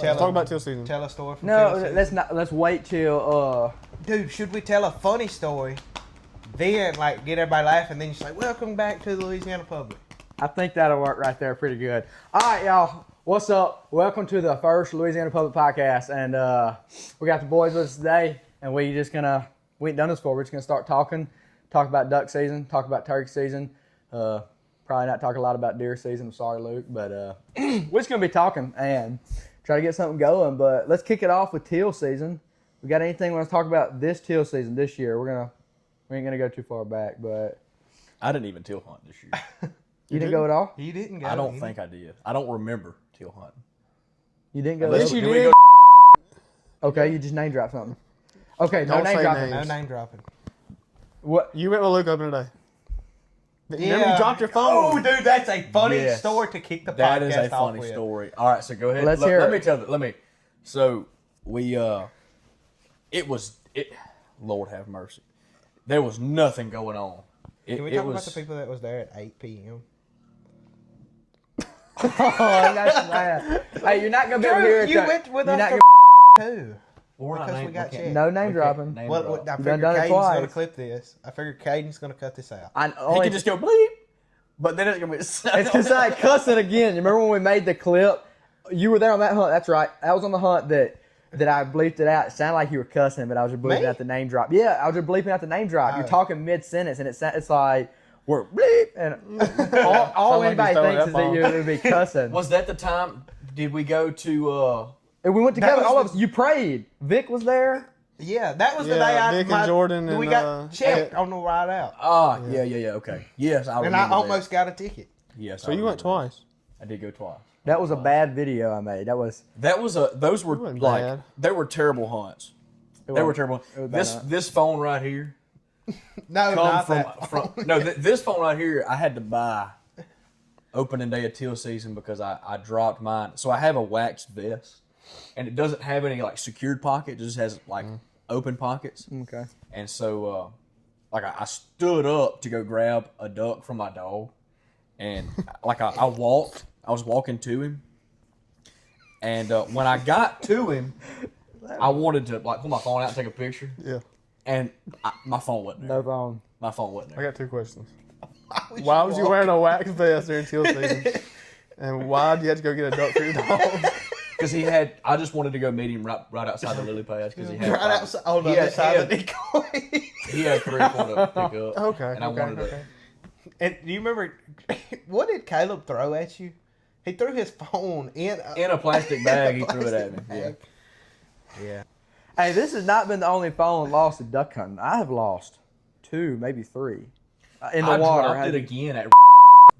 Talk about teal season. Tell a story from No, teal season. let's not. Let's wait till. Dude, should we tell a funny story? Then, like, get everybody laughing. Then you say, "Welcome back to the Louisiana Public." I think that'll work right there pretty good. All right, y'all. What's up? Welcome to the first Louisiana Public Podcast, and we got the boys with us today, and we ain't done this before. We're just gonna start talk about duck season, talk about turkey season. Probably not talk a lot about deer season. I'm sorry, Luke, but we're just gonna be talking and try to get something going. But let's kick it off with teal season. We got anything we want to talk about this teal season this year? We ain't gonna go too far back, but I didn't even teal hunt this year. you didn't go at all. You didn't go. I don't think I did. I don't remember teal hunting. You didn't go. Yes, you did. Okay, you just name drop something. Okay, no Don't name say dropping. names. No name dropping. What? You went with Luke opening day. Remember you dropped your phone. Oh, dude, that's a funny Yes. story to kick the podcast That is a off funny with. story. All right, so go ahead. Let's hear Let it. me tell you. So we, Lord have mercy. There was nothing going on. Can we talk about the people that was there at 8 p.m.? Oh, that's bad. Hey, you're not gonna be able to hear it. You went with us not too. Because we got checked. No name dropping. Well, I You figured done it Caden's twice. going to clip this. I figured Caden's going to cut this out. He can just go bleep, but then it's gonna be. It's because I cussing again. You remember when we made the clip? You were there on that hunt. That's right. That was on the hunt that I bleeped it out. It sounded like you were cussing, but I was just bleeping Me? out the name drop. Yeah, I was just bleeping out the name drop. You're Oh. talking mid sentence, and it's like we're bleep, and all like anybody you throwing thinks is that you would be cussing. Was that the time? Did we go to? And we went together. was All the- of us. You prayed. Vic was there. Yeah, that was the Yeah, day Vic and Jordan we and, got checked on the ride out. Yeah. Okay. Yes, I remember. And I almost got a ticket. That. Yes. So I you went remember twice. that. I did go twice. That was a bad video I made. Those were wasn't like bad. they were terrible hunts. They were terrible. was This bad. this phone right here No, come not from that. no this phone right here I had to buy opening day of teal season because I dropped mine. So I have a waxed vest and it doesn't have any like secured pockets. It just has like open pockets. Okay. And so like I stood up to go grab a duck from my dog and like I was walking to him. And when I got to him, I wanted to like pull my phone out and take a picture. Yeah. And my phone wasn't there. No phone. My phone wasn't I there. got two questions. Why was you wearing a wax vest during teal season? And why did you have to go get a duck for your dog? Because I just wanted to go meet him right outside the lily pads because he had Right outside on the he other had- side he of the decoy. he had 3 or 4 to pick up. Okay. And I wanted to. okay. And do you remember, what did Caleb throw at you? He threw his phone in In a plastic bag, he threw it at me. Yeah. Yeah. Hey, this has not been the only phone lost at duck hunting. I have lost 2, maybe 3 in the I water. dropped it again at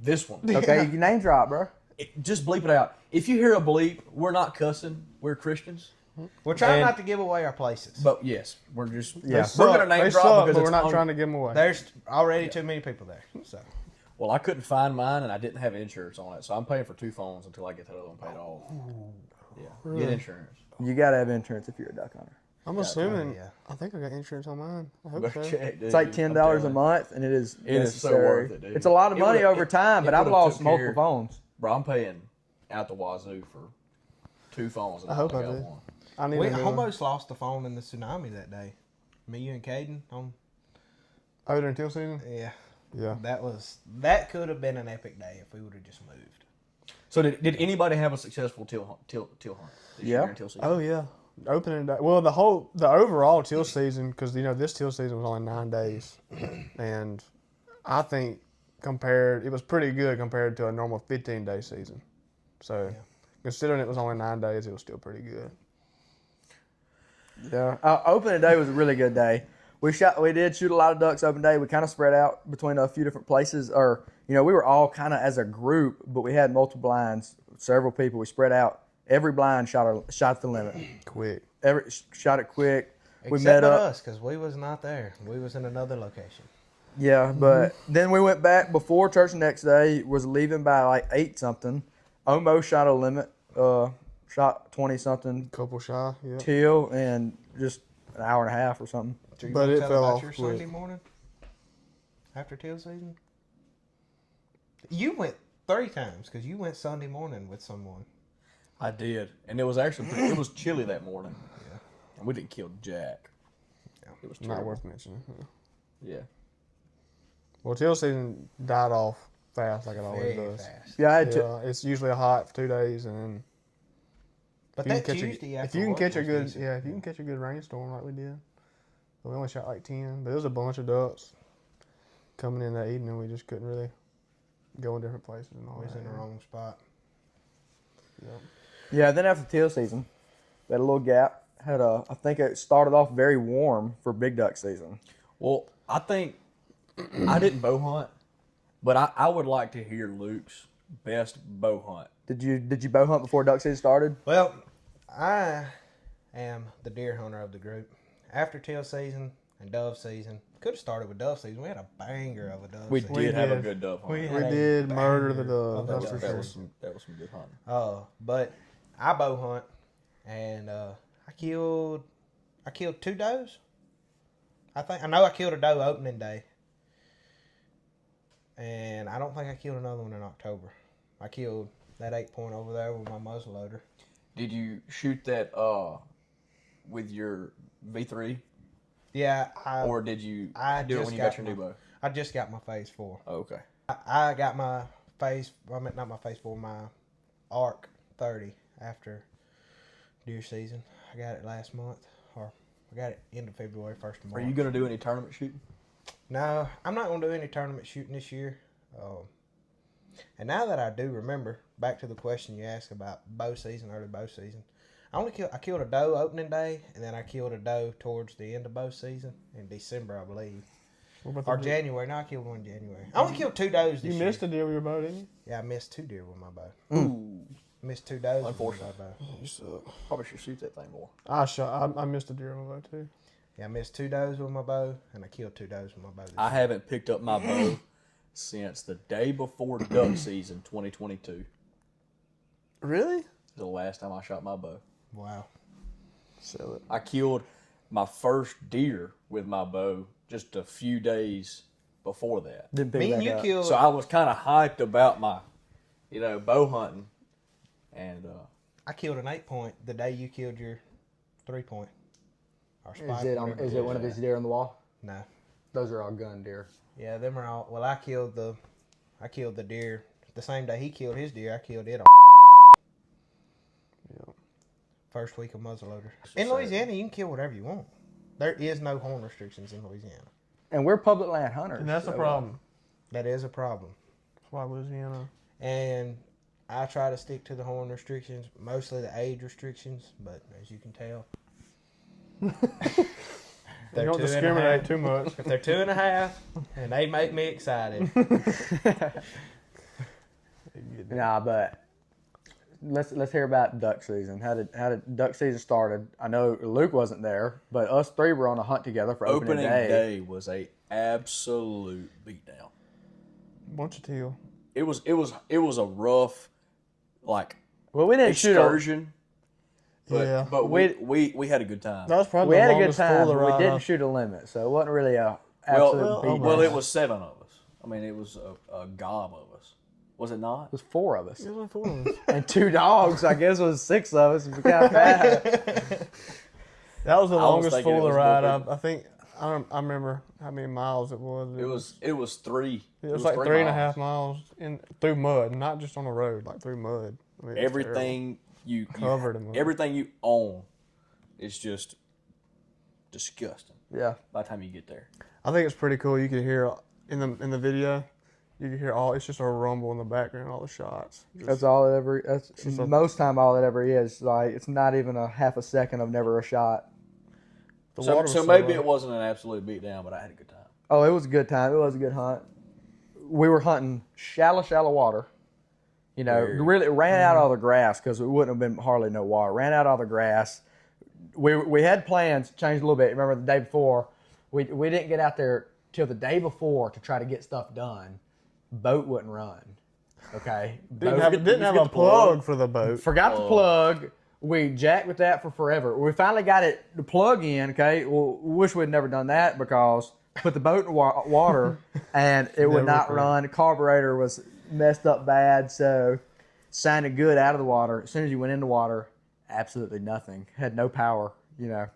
this one. Okay, you name drop, bro. Just bleep it out. If you hear a bleep, we're not cussing. We're Christians. We're trying And- not to give away our places. But yes, we're just Yeah. we're gonna name They drop suck, because but we're it's not trying to give them away. There's already too many people there. So Well, I couldn't find mine and I didn't have insurance on it, so I'm paying for 2 phones until I get that other one paid off. Yeah, get insurance. You gotta have insurance if you're a duck hunter. I'm assuming. yeah. I think I got insurance on mine. I hope Go so. check, dude. It's like $10 a month, and it is It is so necessary. worth it, dude. It's a lot of It money would've- over time, but it I've would've lost took multiple care- phones. Bro, I'm paying out the wazoo for 2 phones. And I hope only I got do. one. I need we a new one. almost lost the phone in the tsunami that day. Me, you, and Caden on. Oh, during teal season? Yeah, Yeah. that could have been an epic day if we would have just moved. So did anybody have a successful teal hunt this year Yeah. during teal season? Oh yeah. Opening day. Well, the overall teal season, because this teal season was only 9 days, and I think it was pretty good compared to a normal 15-day season. So, considering it was only 9 days, it was still pretty good. Yeah, opening day was a really good day. We did shoot a lot of ducks open day. We kind of spread out between a few different places, or we were all kind of as a group, but we had multiple blinds, several people. We spread out. Every blind shot the limit. Quick. Shot it quick. We Except met for up. us, because we was not there. We was in another location. Yeah, but then we went back before church the next day. Was leaving by like 8 something. Almost shot a limit. Shot 20 something Couple shy. Yeah. teal in just an hour and a half or something. So you But wanna it tell fell about off your quick. Sunday morning after teal season. You went 3 times because you went Sunday morning with someone. I did, and it was actually it was chilly that morning. Yeah, and we didn't kill Jack. Yeah, it was Not terrible. worth mentioning. Yeah. Well, teal season died off fast like it always Very does. fast. Yeah, It's usually hot for 2 days, and then But if you that can catch Tuesday if after you can work catch a was good decent. if you can catch a good rainstorm like we did. But we only shot like 10, but it was a bunch of ducks coming in that evening. We just couldn't really go in different places and all Always that. in the wrong spot. Yep. Yeah, then after teal season, we had a little gap. I think it started off very warm for big duck season. Well, I think I didn't bow hunt, but I would like to hear Luke's best bow hunt. Did you bow hunt before duck season started? Well, I am the deer hunter of the group. After teal season and dove season, could have started with dove season. We had a banger of a dove We season. did have a did. good dove hunt. We We had a did murder the banger dove. of a That's dove for that sure. was some good hunting. But I bow hunt, and I killed 2 does. I know I killed a doe opening day, and I don't think I killed another one in October. I killed that 8-point over there with my muzzleloader. Did you shoot that with your V3, Yeah, or did you I do it just when you got got your new bow? I just got my phase 4. Oh, okay. I got my phase. I mean, not my phase 4. My ARC 30 after deer season. I got it last month, or I got it end of February, 1st of March. Are you gonna do any tournament shooting? No, I'm not going to do any tournament shooting this year. And now that I do remember, back to the question you asked about bow season, early bow season, I killed a doe opening day, and then I killed a doe towards the end of bow season in December, I believe. What about Or the- January. No, I killed one in January. I only killed 2 does this You year. missed a deer with your bow, didn't you? Yeah, I missed 2 deer with my bow. Ooh, Missed 2 does. Unfortunate. With my bow. You suck. probably should shoot that thing more. I missed a deer with my bow too. Yeah, I missed 2 does with my bow, and I killed 2 does with my bow. This I year. haven't picked up my bow since the day before duck season 2022. Really? The last time I shot my bow. Wow. Sell it. I killed my first deer with my bow just a few days before that. Didn't pick Me and back you up. killed. So I was kind of hyped about my, bow hunting, and I killed an 8-point the day you killed your 3-point. Or spike. whatever Is it one of his deer on the wall? No. Those are all gun deer. Yeah, them are all. Well, I killed the deer the same day he killed his deer. I killed it on Yeah. first week of muzzleloader. In Louisiana, you can kill whatever you want. There is no horn restrictions in Louisiana. And we're public land hunters. And that's the so, problem. That is a problem. That's why Louisiana. And I try to stick to the horn restrictions, mostly the age restrictions. But as you can tell, They they're don't 2.5. discriminate too much. If they're 2.5, and they make me excited. Nah, but let's hear about duck season. How did duck season started? I know Luke wasn't there, but us 3 were on a hunt together for opening day. was a absolute beatdown. Bunch of teal. It was a rough, like, Well, we didn't shoot. excursion. But, Yeah. but we had a good time. That was probably We the had a good longest time, full but of we ride didn't I've- shoot a limit, so it wasn't really a absolute beatdown. Well, it was 7 of us. I mean, it was a gob of us. Was it not? It was 4 of us. It was only 4 of us. And 2 dogs, I guess it was 6 of us if we count that. That was the I was longest thinking full it of was ride. more I think I remember how many miles it was. It was 3. It was like 3.5 miles in through mud, not just on the road, like through mud. I mean, it was terrible. Everything you Covered in mud. everything you own is just disgusting Yeah. by the time you get there. I think it's pretty cool. You can hear in the video, you can hear all. It's just a rumble in the background, all the shots. That's all it ever. That's just a- most time all it ever is. Like it's not even a half a second of never a shot. The So, water was so maybe low. it wasn't an absolute beatdown, but I had a good time. Oh, it was a good time. It was a good hunt. We were hunting shallow water. You know, Very. really ran out all the grass because it wouldn't have been hardly no water. Ran out all the grass. We had plans changed a little bit. Remember the day before, we didn't get out there till the day before to try to get stuff done. Boat wouldn't run. Okay, Didn't Boat- have a plug for the boat. Forgot the plug. We jacked with that for forever. We finally got it the plug in. Okay, well, wish we'd never done that because put the boat in water and it would Never not could. run. The carburetor was messed up bad. So sounded good out of the water. As soon as you went in the water, absolutely nothing. Had no power. You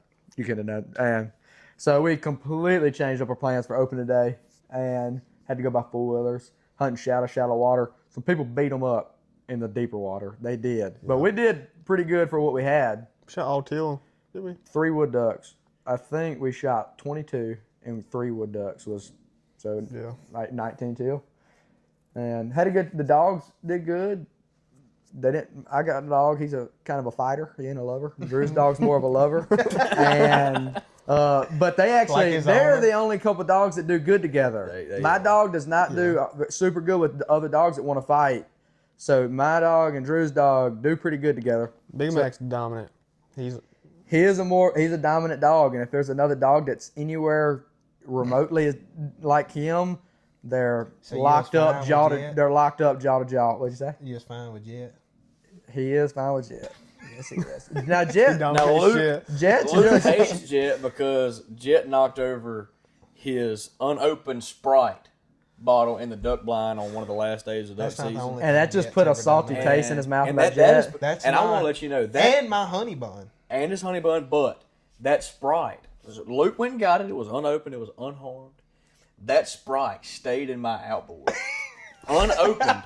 could have known. And so we completely changed up our plans for opening day and had to go by 4-wheelers, hunting shallow water. Some people beat them up in the deeper water. They did. But we did pretty good for what we had. Shot all teal, did we? 3 wood ducks. I think we shot 22 and 3 wood ducks like 19 teal. And the dogs did good. I got a dog. He's a kind of a fighter. He ain't a lover. Drew's dog's more of a lover. And but they're the only couple dogs that do good together. My dog does not do super good with the other dogs that want to fight. So my dog and Drew's dog do pretty good together. Big Mac's dominant. He's a dominant dog, and if there's another dog that's anywhere remotely like him, they're locked up jaw to jaw. What'd you say? You was fine with Jet? He is fine with Jet. Yes, he is. Now Jet, Luke Jet hates Jet because Jet knocked over his unopened Sprite bottle in the duck blind on one of the last days of duck season, and that just put a salty taste in his mouth about Jet. I want to let you know that, and my honey bun, and his honey bun, but that Sprite, Luke went and got it. It was unopened. It was unharmed. That Sprite stayed in my outboard, unopened,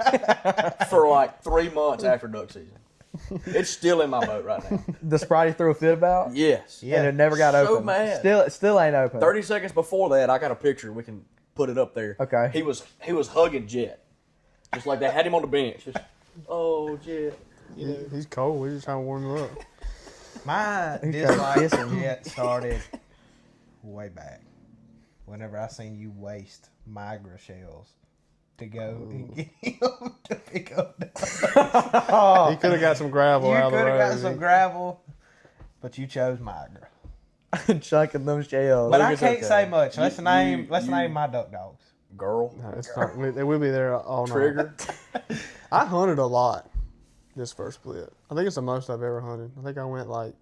for like 3 months after duck season. It's still in my boat right now. The Sprite he threw a fit about? Yes. Yeah. And it never got open. So mad. Still ain't open. 30 seconds before that, I got a picture. We can put it up there. Okay. He was hugging Jet. Just like they had him on the bench. Just, oh, Jet. Yeah, he's cold. We're just trying to warm him up. My dislike for Jet started way back. Whenever I seen you waste Migra shells to go and get him to pick up dogs. He could have got some gravel out of the road. You could have got some gravel, but you chose Migra. Chunking them shells. But I can't say much. Let's name my duck dogs. Girl. No, it's not. They will be there all night. Trigger. I hunted a lot this first split. I think it's the most I've ever hunted. I think I went like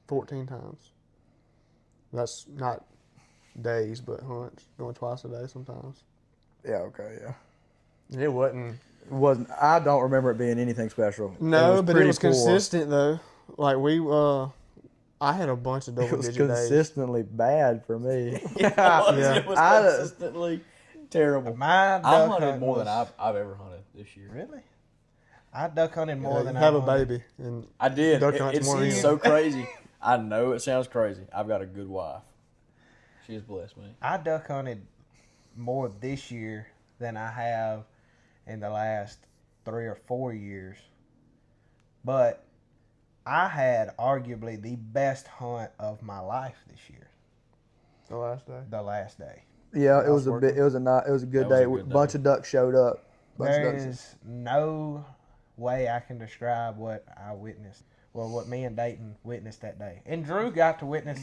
14 times. That's not days, but hunts. Going twice a day sometimes. Yeah, okay, yeah. And it wasn't. I don't remember it being anything special. No, but it was poor. consistent though. Like I had a bunch of double digit days. It was consistently bad for me. It was consistently terrible. I hunted more than I've ever hunted this year. Really? I duck hunted more than I have a baby, and I did. It's It's so crazy. I know it sounds crazy. I've got a good wife. She has blessed me. I duck hunted more this year than I have in the last 3 or 4 years. But I had arguably the best hunt of my life this year. the last day. The last day. Yeah, it was a good day. A bunch of ducks showed up. There is no way I can describe what I witnessed. Well, what me and Dayton witnessed that day. And Drew got to witness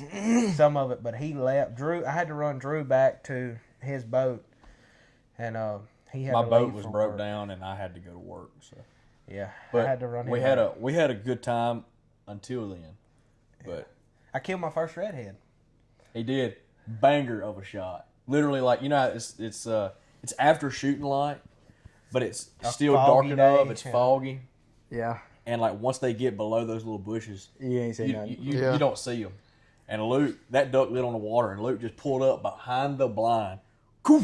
some of it, but he left. I had to run Drew back to his boat, and he had My to boat leave was for broke work. down, and I had to go to work. So Yeah, but I had to run. We him out. had a good time until then, but I killed my first redhead. he did banger of a shot. Literally, like how it's after shooting light, but it's still dark foggy enough. day, It's yeah. foggy. Yeah, And like once they get below those little bushes, you ain't seen you, nothing. you don't see them. And Luke, that duck lit on the water, and Luke just pulled up behind the blind. Coof,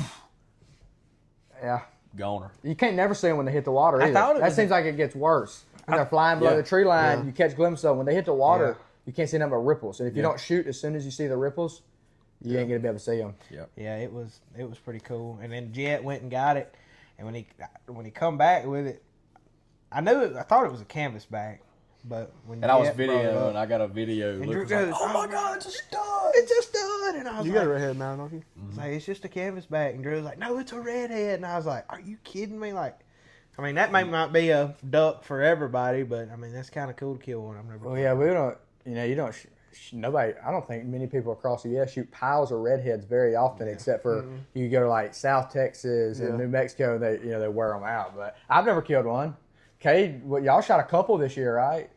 Yeah, goner. you can't never see them when they hit the water either. thought it That was seems like it gets worse. When they're flying below Yeah. the tree line, you catch glimpses of them. When they hit the water, you can't see nothing but ripples. And if you Yeah. don't shoot as soon as you see the ripples, you ain't gonna be able to see them. Yeah, it was pretty cool. And then Jet went and got it, and when he come back with it, I thought it was a canvasback, but when And I was Jet brought it videoing, up, and I got a video. and Luke Drew was like, goes, "Oh my god, it's a stud!" it's a stud, and I was You like, got a redhead now, don't you? I was like, it's just a canvasback, and Drew was like, no, it's a redhead, and I was like, are you kidding me? Like, I mean, that may not be a duck for everybody, but I mean, that's kind of cool to kill one. I've never. Well, yeah, we don't. You don't. Nobody. I don't think many people across the U.S. shoot piles of redheads very often, except for you go to like South Texas and New Mexico. They wear them out. But I've never killed one. Cade, y'all shot a couple this year, right?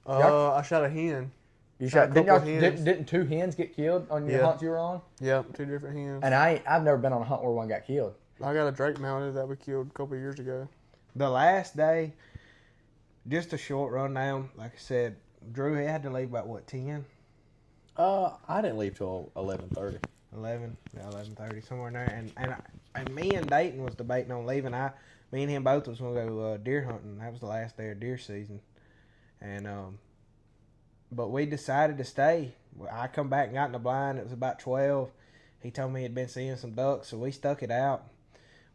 I shot a hen. You Shot a couple of hens. didn't 2 hens get killed on your hunts you were on? Yep, 2 different hens. And I've never been on a hunt where one got killed. I got a Drake mounted that we killed a couple of years ago. The last day, just a short rundown. Like I said, Drew, he had to leave about what, 10? I didn't leave till 11:30. 11:30, somewhere in there. And me and Dayton was debating on leaving. Me and him both was gonna go deer hunting. That was the last day of deer season, and but we decided to stay. I come back and got in the blind. It was about 12. He told me he'd been seeing some ducks, so we stuck it out.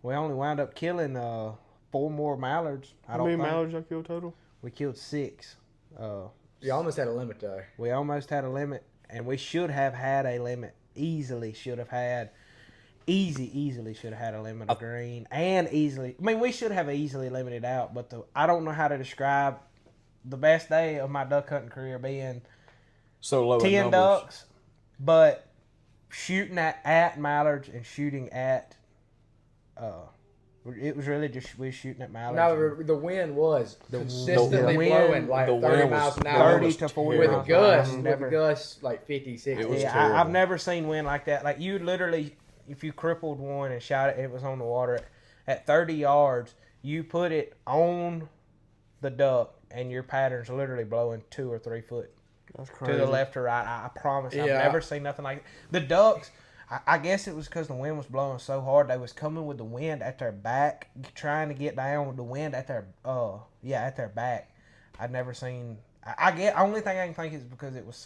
We only wound up killing 4 more mallards. How many mallards y'all killed total? We killed 6. You almost had a limit though. We almost had a limit, and we should have had a limit. Easily should have had a limit of green, and easily. I mean, we should have easily limited out, but I don't know how to describe the best day of my duck hunting career being So low 10 in numbers. ducks, but shooting at mallards and shooting at. It was really just we shooting at mallards. No, the wind was consistently the wind- blowing like the 30 wind miles was an hour. 30 to 40 with a miles an hour. gust, Never- with a gust like 50, 60. It was Yeah, terrible. I've never seen wind like that. Like you literally, if you crippled one and shot it, it was on the water at 30 yards. You put it on the duck, and your pattern's literally blowing 2 or 3 foot That's crazy. to the left or right. I promise, I've Yeah. never seen nothing like it. The ducks. I guess it was because the wind was blowing so hard. They was coming with the wind at their back, trying to get down with the wind at their at their back. I'd never seen. I get only thing I can think is because it was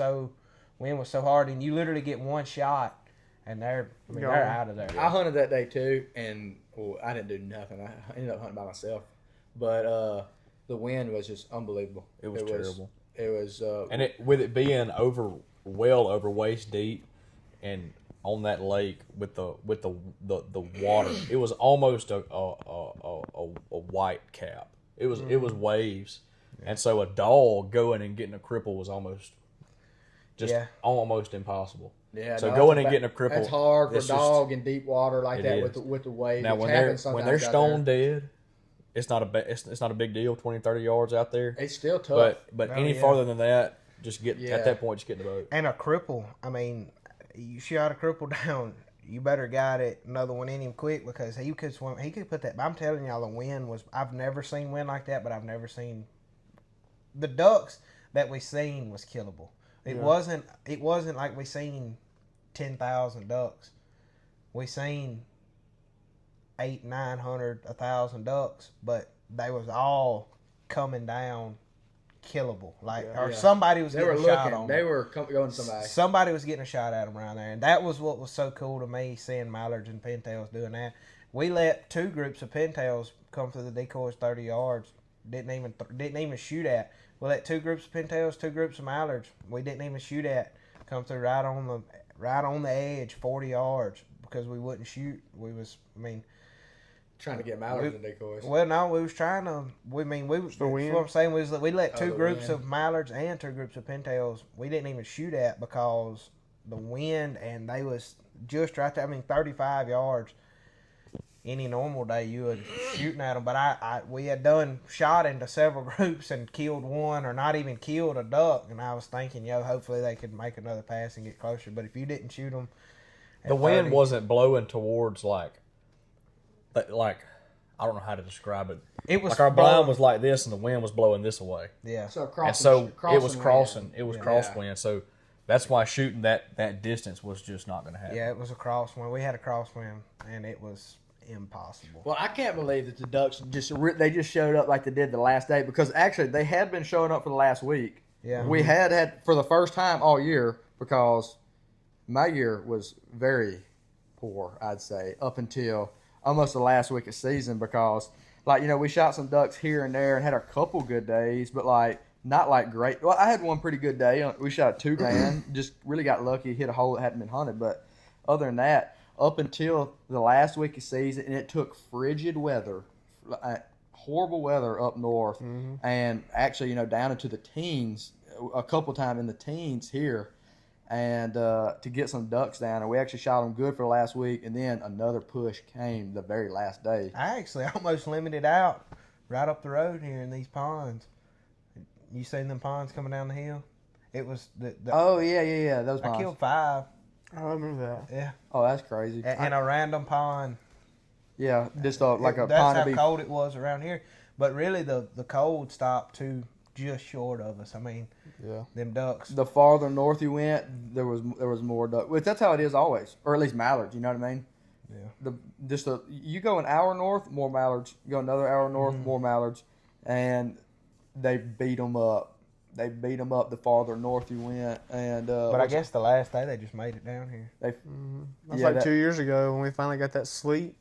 wind was so hard, and you literally get one shot, and they're out of there. I hunted that day too, and I didn't do nothing. I ended up hunting by myself, but the wind was just unbelievable. It was terrible. It was, And with it being well over waist deep, and on that lake with the water, it was almost a white cap. It was waves, and so a dog going and getting a cripple was almost impossible. yeah. So no, going that's and getting a cripple, That's hard for it's a dog in deep water like it that is. with the waves. now which when happens they're sometimes out stone there. dead, it's not a big deal. 20, 30 yards out there, It's still tough. but Oh, any yeah. farther than that, just get Yeah. at that point, just get in the boat. And a cripple. I mean, you shot a cripple down. You better got it another one in him quick because he could swim. He could put that. I'm telling y'all, the wind was. I've never seen wind like that, but I've never seen. The ducks that we seen was killable. It wasn't. It wasn't like we seen 10,000 ducks. We seen 800, 900, 1,000 ducks, but they was all coming down killable. Yeah. Somebody was They were getting a shot looking. on They them. were going somebody. Somebody was getting a shot at them around there, and that was what was so cool to me, seeing mallards and pintails doing that. We let 2 groups of pintails come through the decoys 30 yards. Didn't even shoot at. We let 2 groups of pintails, 2 groups of mallards. We didn't even shoot at. Come through right on the edge, 40 yards, because we wouldn't shoot. Trying to get mallards and decoys. Well, no, we was trying to. We was. The wind? What I'm saying was that we let 2 the groups wind. of mallards and 2 groups of pintails. We didn't even shoot at because the wind, and they was just right there. 35 yards. Any normal day, you would shooting at them. But we had done shot into several groups and killed one, or not even killed a duck. And I was thinking, hopefully they could make another pass and get closer. But if you didn't shoot them, The wind wasn't blowing towards like I don't know how to describe it. It was like our blind blowing- was like this, and the wind was blowing this away, Yeah. So and crossing, so it was wind. crossing. It was Yeah. crosswind. So that's why shooting that distance was just not going to happen. Yeah, it was a crosswind. We had a crosswind, and it was impossible. Well, I can't believe that the Ducks they just showed up like they did the last day, because actually they had been showing up for the last week. Yeah. We had for the first time all year, because my year was very poor, I'd say, up until almost the last week of season, because we shot some ducks here and there and had a couple good days, but not like great. Well, I had one pretty good day. We shot a 2 grand, just really got lucky, hit a hole that hadn't been hunted. But other than that, up until the last week of season, and it took frigid weather, horrible weather up north, and actually, down into the teens, a couple times in the teens here, and to get some ducks down. And we actually shot them good for the last week, and then another push came the very last day. I actually almost limited out right up the road here in these ponds. You seen them ponds coming down the hill? It was Oh, yeah. Those I ponds. killed 5. I remember that. Yeah, Oh, that's crazy. in a random pond. Yeah, just like a That's pond how to be. cold it was around here. But really, the cold stopped too just short of us. I mean, Yeah. them ducks. The farther north you went, there was more duck. Which that's how it is always, or at least mallards. You know what I mean? Yeah. You go an hour north, more mallards. You go another hour north, more mallards, and they beat them up. They beat them up the farther north you went, and But I guess the last day they just made it down here. That's like 2 years ago when we finally got that sleet.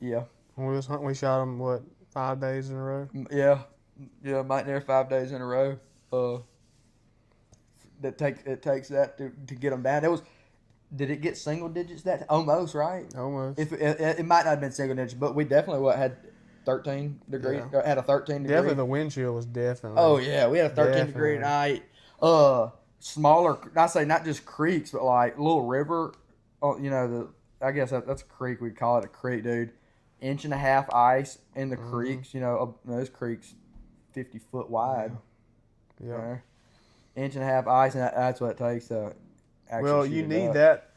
Yeah, When we was hunting, we shot them, 5 days in a row? yeah, might near 5 days in a row. It takes that to get them down. Did it get single digits that almost right? Almost. If it might not have been single digits, but we definitely had 13 degree. Yeah. Had a 13 degree. Definitely the wind chill was definitely. Oh yeah, we had a 13 degree night. Smaller. I say not just creeks, but like little river. I guess that's a creek. We call it a creek, dude. 1.5 inch ice in the creeks. Those creeks 50 foot wide. Yeah. 1.5 inch ice, and that's what it takes to actually. Well, shoot you it need up. that.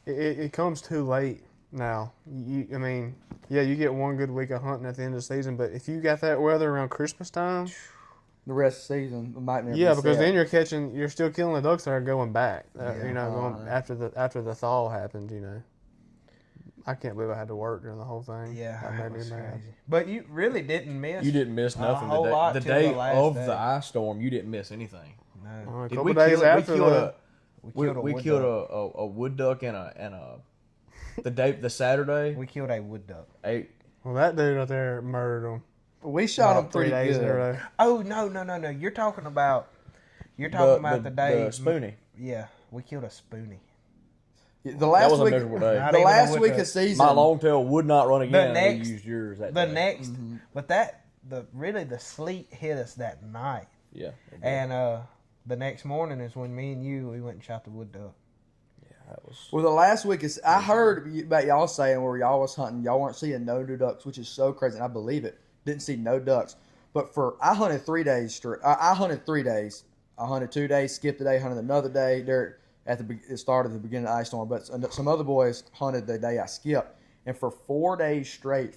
It comes too late now. You get one good week of hunting at the end of the season, but if you got that weather around Christmas time, The rest of the season might never. yeah, be because set. then you're still killing the ducks that are going back. Yeah. Going after the thaw happened. I can't believe I had to work during the whole thing. Yeah, that that made was me mad. crazy. But you really didn't miss. You didn't miss nothing. whole lot The till day the last of day. the ice storm, you didn't miss anything. No. A Did couple we days kill- after we killed that, We killed a wood duck and the Saturday. We killed a wood duck. well, that dude out there murdered him. we shot them About 3 pretty days in a good. row. Oh no! You're talking about the day. the spoonie. Yeah, we killed a spoonie. The last That was a week, miserable day. Not the even a last wood week duck. of season. My longtail would not run again. next- We used yours that The day. next, but the sleet hit us that night, Yeah. and the next morning is when me and we went and shot the wood duck. That was. Well, the last week is I heard about y'all saying where y'all was hunting, y'all weren't seeing no new ducks, which is so crazy, and I believe it. Didn't see no ducks, but I hunted 3 days straight. I hunted 3 days. I hunted 2 days, skipped a day, hunted another day. It started at the beginning of the ice storm, but some other boys hunted the day I skipped, and for 4 days straight,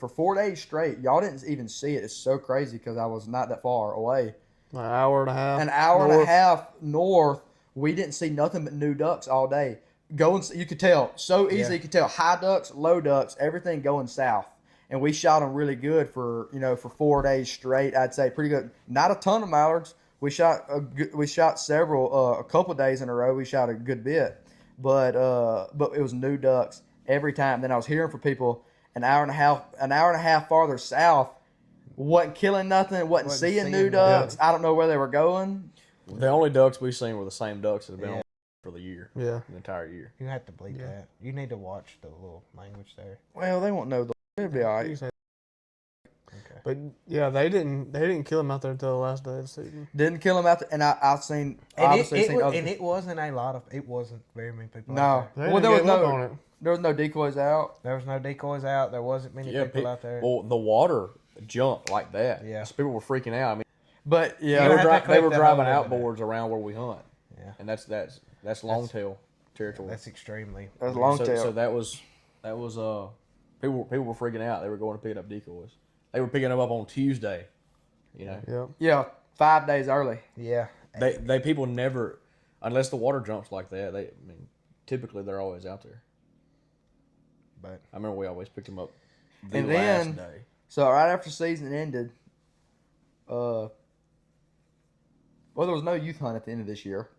y'all didn't even see it. It's so crazy because I was not that far away. An hour and a half. An hour and north. a half north, we didn't see nothing but new ducks all day. You could tell so easily. Yeah. You could tell high ducks, low ducks, everything going south. And we shot them really good for 4 days straight. I'd say pretty good. Not a ton of mallards. We shot several a couple days in a row. We shot a good bit, but it was new ducks every time. Then I was hearing from people an hour and a half farther south, wasn't killing nothing, wasn't seeing new ducks. I don't know where they were going. The only ducks we've seen were the same ducks that have been on for the year. Yeah. The entire year. You have to bleep that. You need to watch the little language there. Well, they won't know. It'll be all You right. say- Okay. But yeah, they didn't kill him out there until the last day of the season. Didn't kill him out there, and I've seen And obviously seen other. it wasn't it wasn't very many people. No. out there. They Well, didn't there was give up no- on it. There was no decoys out. There was no decoys out. There wasn't many people out there. Well, the water jumped like that. Yeah. So people were freaking out. I mean, But You yeah, don't have to they clip were that driving whole over outboards around where we hunt. Yeah. And that's longtail territory. That's extremely. that's long so, tail. so that was people were freaking out. They were going to pick up decoys. They were picking them up on Tuesday. Yeah. Yeah, 5 days early. Yeah. They people never, unless the water jumps like that. Typically they're always out there. But I remember we always picked them up the And last then- day. So right after the season ended, well, there was no youth hunt at the end of this year.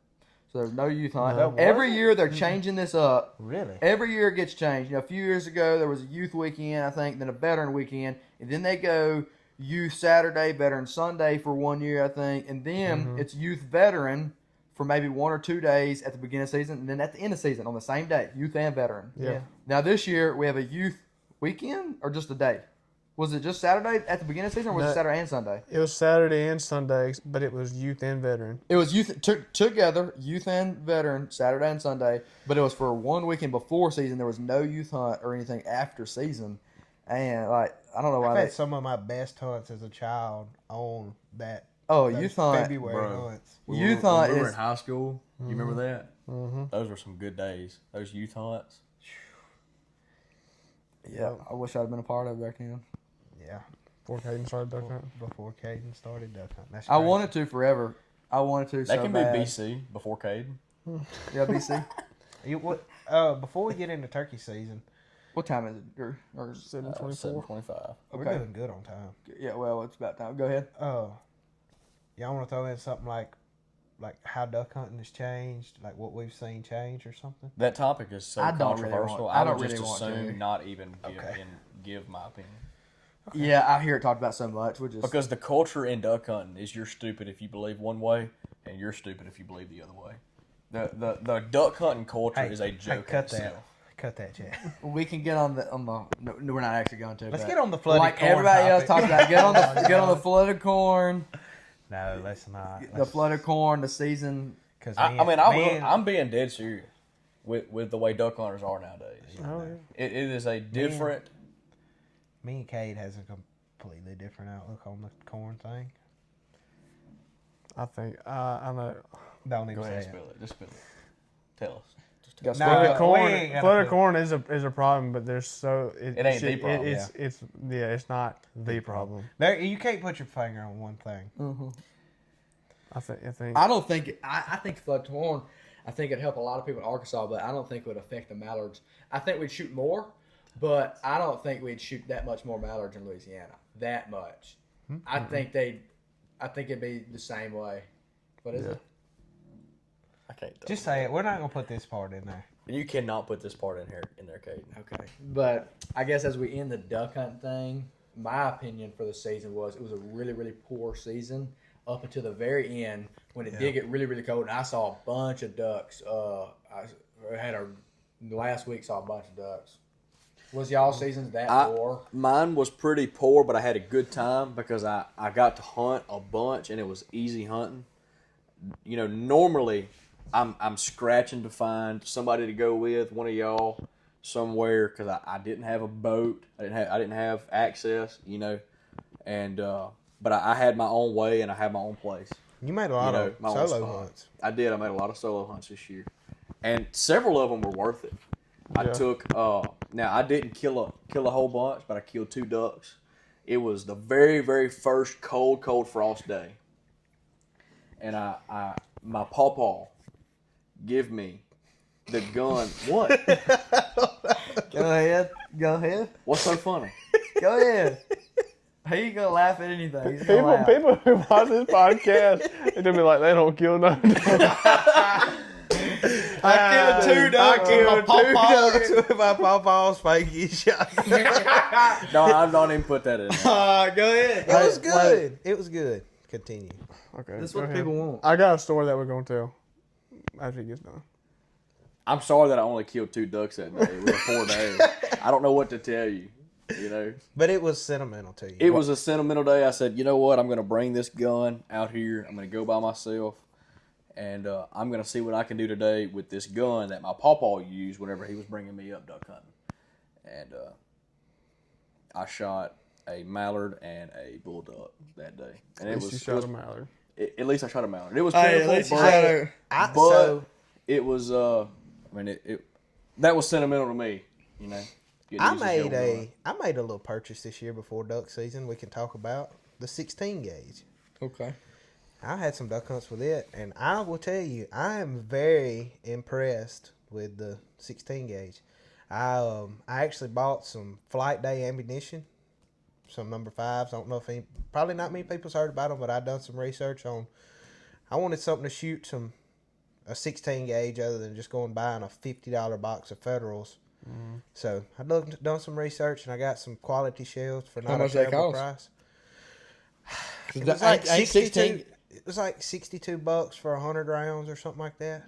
So there's no youth hunt. No. Every year they're changing this up. really, Every year it gets changed. A few years ago there was a youth weekend, I think, then a veteran weekend, and then they go youth Saturday, veteran Sunday for 1 year, I think, and then it's youth veteran for maybe 1 or 2 days at the beginning of the season, and then at the end of the season on the same day, youth and veteran. Yeah. Now this year we have a youth weekend or just a day? Was it just Saturday at the beginning of the season, or was it No. Saturday and Sunday? It was Saturday and Sunday, but it was youth and veteran. It was youth together, youth and veteran, Saturday and Sunday. But it was for 1 weekend before season. There was no youth hunt or anything after season, and I don't know why. I've had some of my best hunts as a child on that. those Youth hunt. February Bro. hunts. Youth hunt when we were is in high school. You remember that? Mm-hmm. Those were some good days. Those youth hunts. yeah. I wish I'd been a part of it back then. Yeah. Before Caden started duck hunting. Before Caden started duck hunting. That's I crazy. wanted to forever. I wanted to That so can bad. be BC before Caden. Yeah, BC. Before we get into turkey season, What time is it, Drew? Or 7:24. 7:25. we're Okay. doing good on time. Yeah, well, it's about time. Go ahead. Y'all want to throw in something like how duck hunting has changed, like what we've seen change or something? That topic is so I don't really controversial. want- I I don't would just really want assume to. not even Okay. give my opinion. Yeah, I hear it talked about so much. Which is Because the culture in duck hunting is you're stupid if you believe one way, and you're stupid if you believe the other way. The duck hunting culture is a joke in cut that. itself. Cut that, Chad. we can get on the. No, we're not actually going to. Let's but get on the flooded like corn everybody else topic. talks about. Get on the flooded corn. No, let's not. The flooded corn. The season. Because I'm being dead serious with the way duck hunters are nowadays. Oh, yeah. It is a different. Me and Cade has a completely different outlook on the corn thing. I think I know. Don't Go even ahead, say spill it. it. Just spill it. Tell us. Got No, flooded we Corn, ain't gotta flooded put- corn is a problem, but there's so It ain't the problem, it's not the problem. There, you can't put your finger on one thing. I think I don't think. I think flooded corn. I think it'd help a lot of people in Arkansas, but I don't think it would affect the mallards. I think we'd shoot more, but I don't think we'd shoot that much more mallards in Louisiana. That much. I think it'd be the same way. What is it? I can't. Just say it. We're not gonna put this part in there. You cannot put this part in there, Kate. Okay. But I guess as we end the duck hunt thing, my opinion for the season was it was a really, really poor season up until the very end when it did get really, really cold. And I saw a bunch of ducks. Last week saw a bunch of ducks. Was y'all seasons that poor? Mine was pretty poor, but I had a good time because I got to hunt a bunch and it was easy hunting. You know, normally I'm scratching to find somebody to go with, one of y'all somewhere, because I didn't have a boat, I didn't have access, you know, and but I had my own way and I had my own place. You made a lot of my own solo spot. hunts. I did. I made a lot of solo hunts this year, and several of them were worth it. I took now I didn't kill a whole bunch, but I killed 2 ducks. It was the very, very first cold frost day, and my pawpaw give me the gun. What? Go ahead. What's so funny? Go ahead. He ain't gonna laugh at anything. He's gonna laugh. people who watch this podcast, they're gonna be like, they don't kill nothing. I killed 2 ducks. with my pawpaw's fakey shot. No, I don't even put that in there. Go ahead. It was good. It was good. Continue. Okay, This is go what ahead. people want. I got a story that we're gonna tell after he gets done. I'm sorry that I only killed 2 ducks that day. It was a 4 day. I don't know what to tell you. You know, But it was sentimental to you. it was a sentimental day. I said, you know what? I'm going to bring this gun out here. I'm going to go by myself, and I'm going to see what I can do today with this gun that my pawpaw used whenever he was bringing me up duck hunting. And I shot a mallard and a bull duck that day, and At it least was you shot a mallard. at least I shot a mallard. It was Hey, pitiful, at least you but, shot a- but it was. I mean, it that was sentimental to me. You know. I made a little purchase this year before duck season. We can talk about the 16 gauge. Okay. I had some duck hunts with it, and I will tell you, I am very impressed with the 16 gauge. I actually bought some flight day ammunition, some number 5s. I don't know if probably not many people's heard about them, but I've done some research on. I wanted something to shoot a 16 gauge other than just going buying a $50 box of Federals. Mm-hmm. So I done some research, and I got some quality shells for not a terrible price. It was like 62. It was like $62 for 100 rounds or something like that.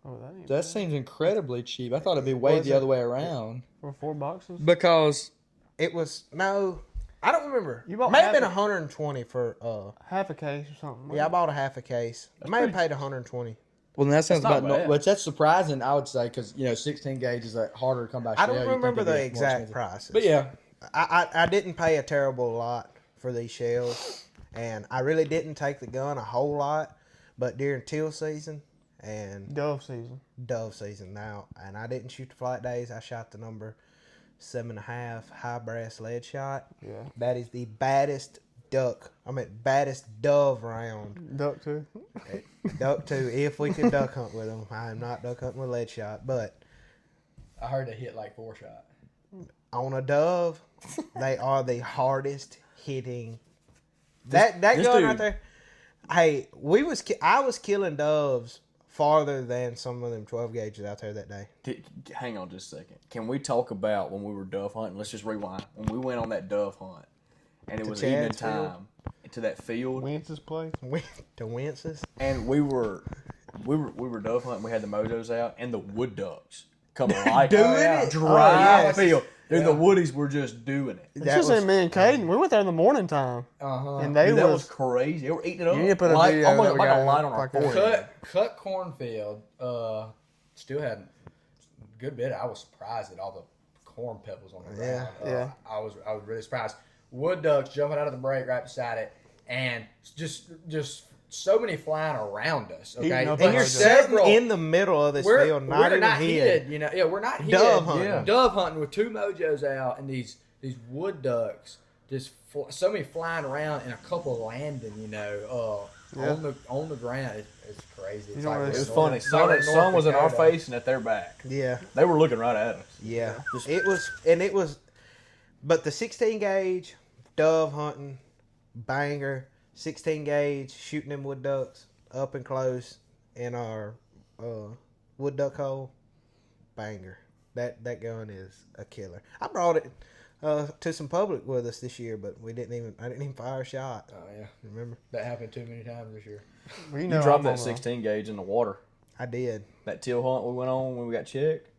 Oh, that ain't That seems incredibly cheap. I thought it'd be way the other way around. for 4 boxes. Because It was I don't remember. You bought May have half been a- 120 for Half a case or something. yeah. I bought a half a case. I may have paid 120. well, then that sounds That's not about bad. but that's surprising. I would say because 16 gauge is harder to come by. I shell. don't You'd think remember it'd be the more exact expensive. prices. But yeah, I didn't pay a terrible lot for these shells, and I really didn't take the gun a whole lot. But during teal season and Dove season. dove season now, and I didn't shoot the flight days. I shot the number 7.5 high brass lead shot. Yeah. That is the baddest baddest dove round. Duck too. Duck too, if we can duck hunt with them. I am not duck hunting with lead shot, but I heard they hit like 4-shot. on a dove, they are the hardest hitting. That this gun dude- right there. Hey, I was killing doves farther than some of them 12 gauges out there that day. Hang on just a second. Can we talk about when we were dove hunting? Let's just rewind. When we went on that dove hunt, and it To was evening Chad's field? time, to that field, Wentz's place. To Wentz's. and we were dove hunting. We had the mojos out, and the wood ducks come right Doing out, it? dry Oh, yes. field. Dude, Yeah. the woodies were just doing it. It's That just was like me and Caden. We went there in the morning time, Uh-huh. and they Dude, that was was crazy. They were eating it up. You need to put a like, video almost that we like a got line on our like a- forehead. Cut cornfield. Still had a good bit. I was surprised at all the corn pebbles on the ground. Yeah. I was really surprised. Wood ducks jumping out of the break right beside it, and just so many flying around us. Okay, Eating up And you're Mojos. sitting in the middle of this field, not we're even not hid. hid. You know, yeah, we're not hid. Dove hunting. Yeah. Dove hunting with 2 mojos out, and these wood ducks just so many flying around, and a couple landing. You know, Yeah. on the ground. It's crazy. It's know what we're it It was in funny. North- North Sun was in our Dakota. face and at their back. Yeah, They were looking right at us. yeah. It was, but the 16 gauge dove hunting banger, 16 gauge shooting them wood ducks up and close in our wood duck hole, banger. That gun is a killer. I brought it to some public with us this year, but I didn't even fire a shot. Oh yeah, Remember? that happened too many times this year. Well, You know, dropped I'm that on 16 gauge in the water. I did. That teal hunt we went on when we got checked.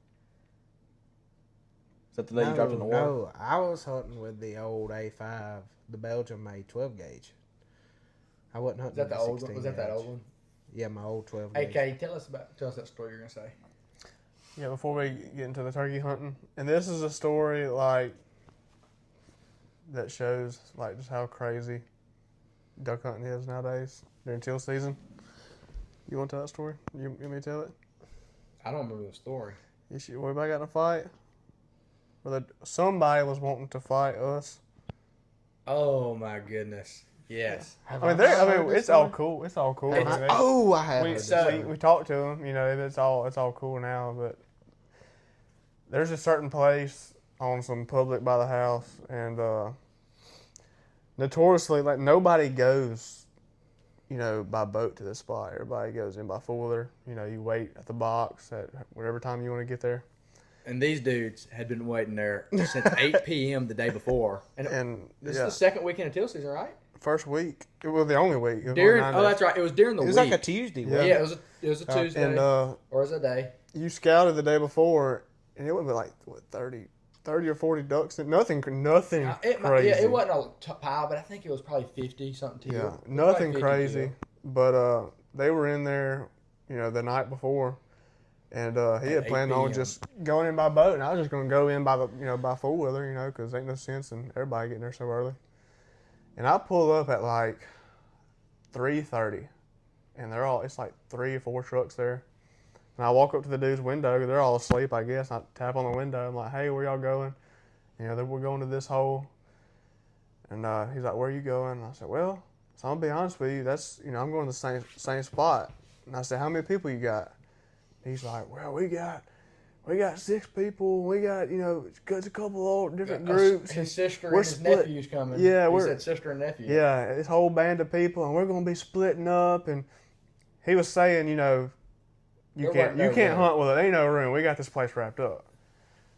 Is that the day you dropped it in the water? No, I was hunting with the old A5, the Belgium made 12 gauge. I wasn't Is hunting that with the the old 16 one? Was that gauge. old one? Yeah, my old 12 Hey, gauge. Katie, tell us that story you're gonna say. Yeah, before we get into the turkey hunting, and this is a story like that shows like just how crazy duck hunting is nowadays during teal season. You want to tell that story? You want me to tell it? I don't remember the story. Everybody got in a fight? Well, somebody was wanting to fight us. Oh my goodness! Yes. I mean, it's all cool. It's all cool. I mean, I have. we, heard so- this. we talked to them. You know, it's all cool now. But there's a certain place on some public by the house, and notoriously, like nobody goes, you know, by boat to this spot. Everybody goes in by four-wheeler. You know, you wait at the box at whatever time you want to get there. And these dudes had been waiting there since 8 p.m. the day before. And this yeah, is the second weekend of teal season, right? first week. It was the only week. It was During only 9 days. that's right. It was during the It was week. like a Tuesday. Yeah. wasn't yeah, it? it was a Tuesday And or was it a day? you scouted the day before, and it would be like what 30 or 40 ducks. Nothing crazy. It wasn't a pile, but I think it was probably 50 something. Yeah, It was nothing probably 50 crazy. teal. But they were in there, you know, the night before, and he had At planned 8 on p.m. just going in by boat, and I was just going to go in by by four wheeler, you know, because ain't no sense in everybody getting there so early. And I pull up at like 3:30, and it's like 3 or 4 trucks there. And I walk up to the dude's window. They're all asleep, I guess. I tap on the window. I'm like, "Hey, where y'all going?" You know, we're going to this hole. And he's like, "Where are you going?" And I said, "Well, so I'm gonna be honest with you. That's I'm going to the same spot." And I said, "How many people you got?" He's like, "Well, we got 6 people. We got it's a couple of different groups. His sister we're and his split. nephew's coming. Yeah, he said sister and nephew. Yeah, this whole band of people, and we're gonna be splitting up." And he was saying, you There wasn't no can't room. hunt with it. Ain't no room. We got this place wrapped up.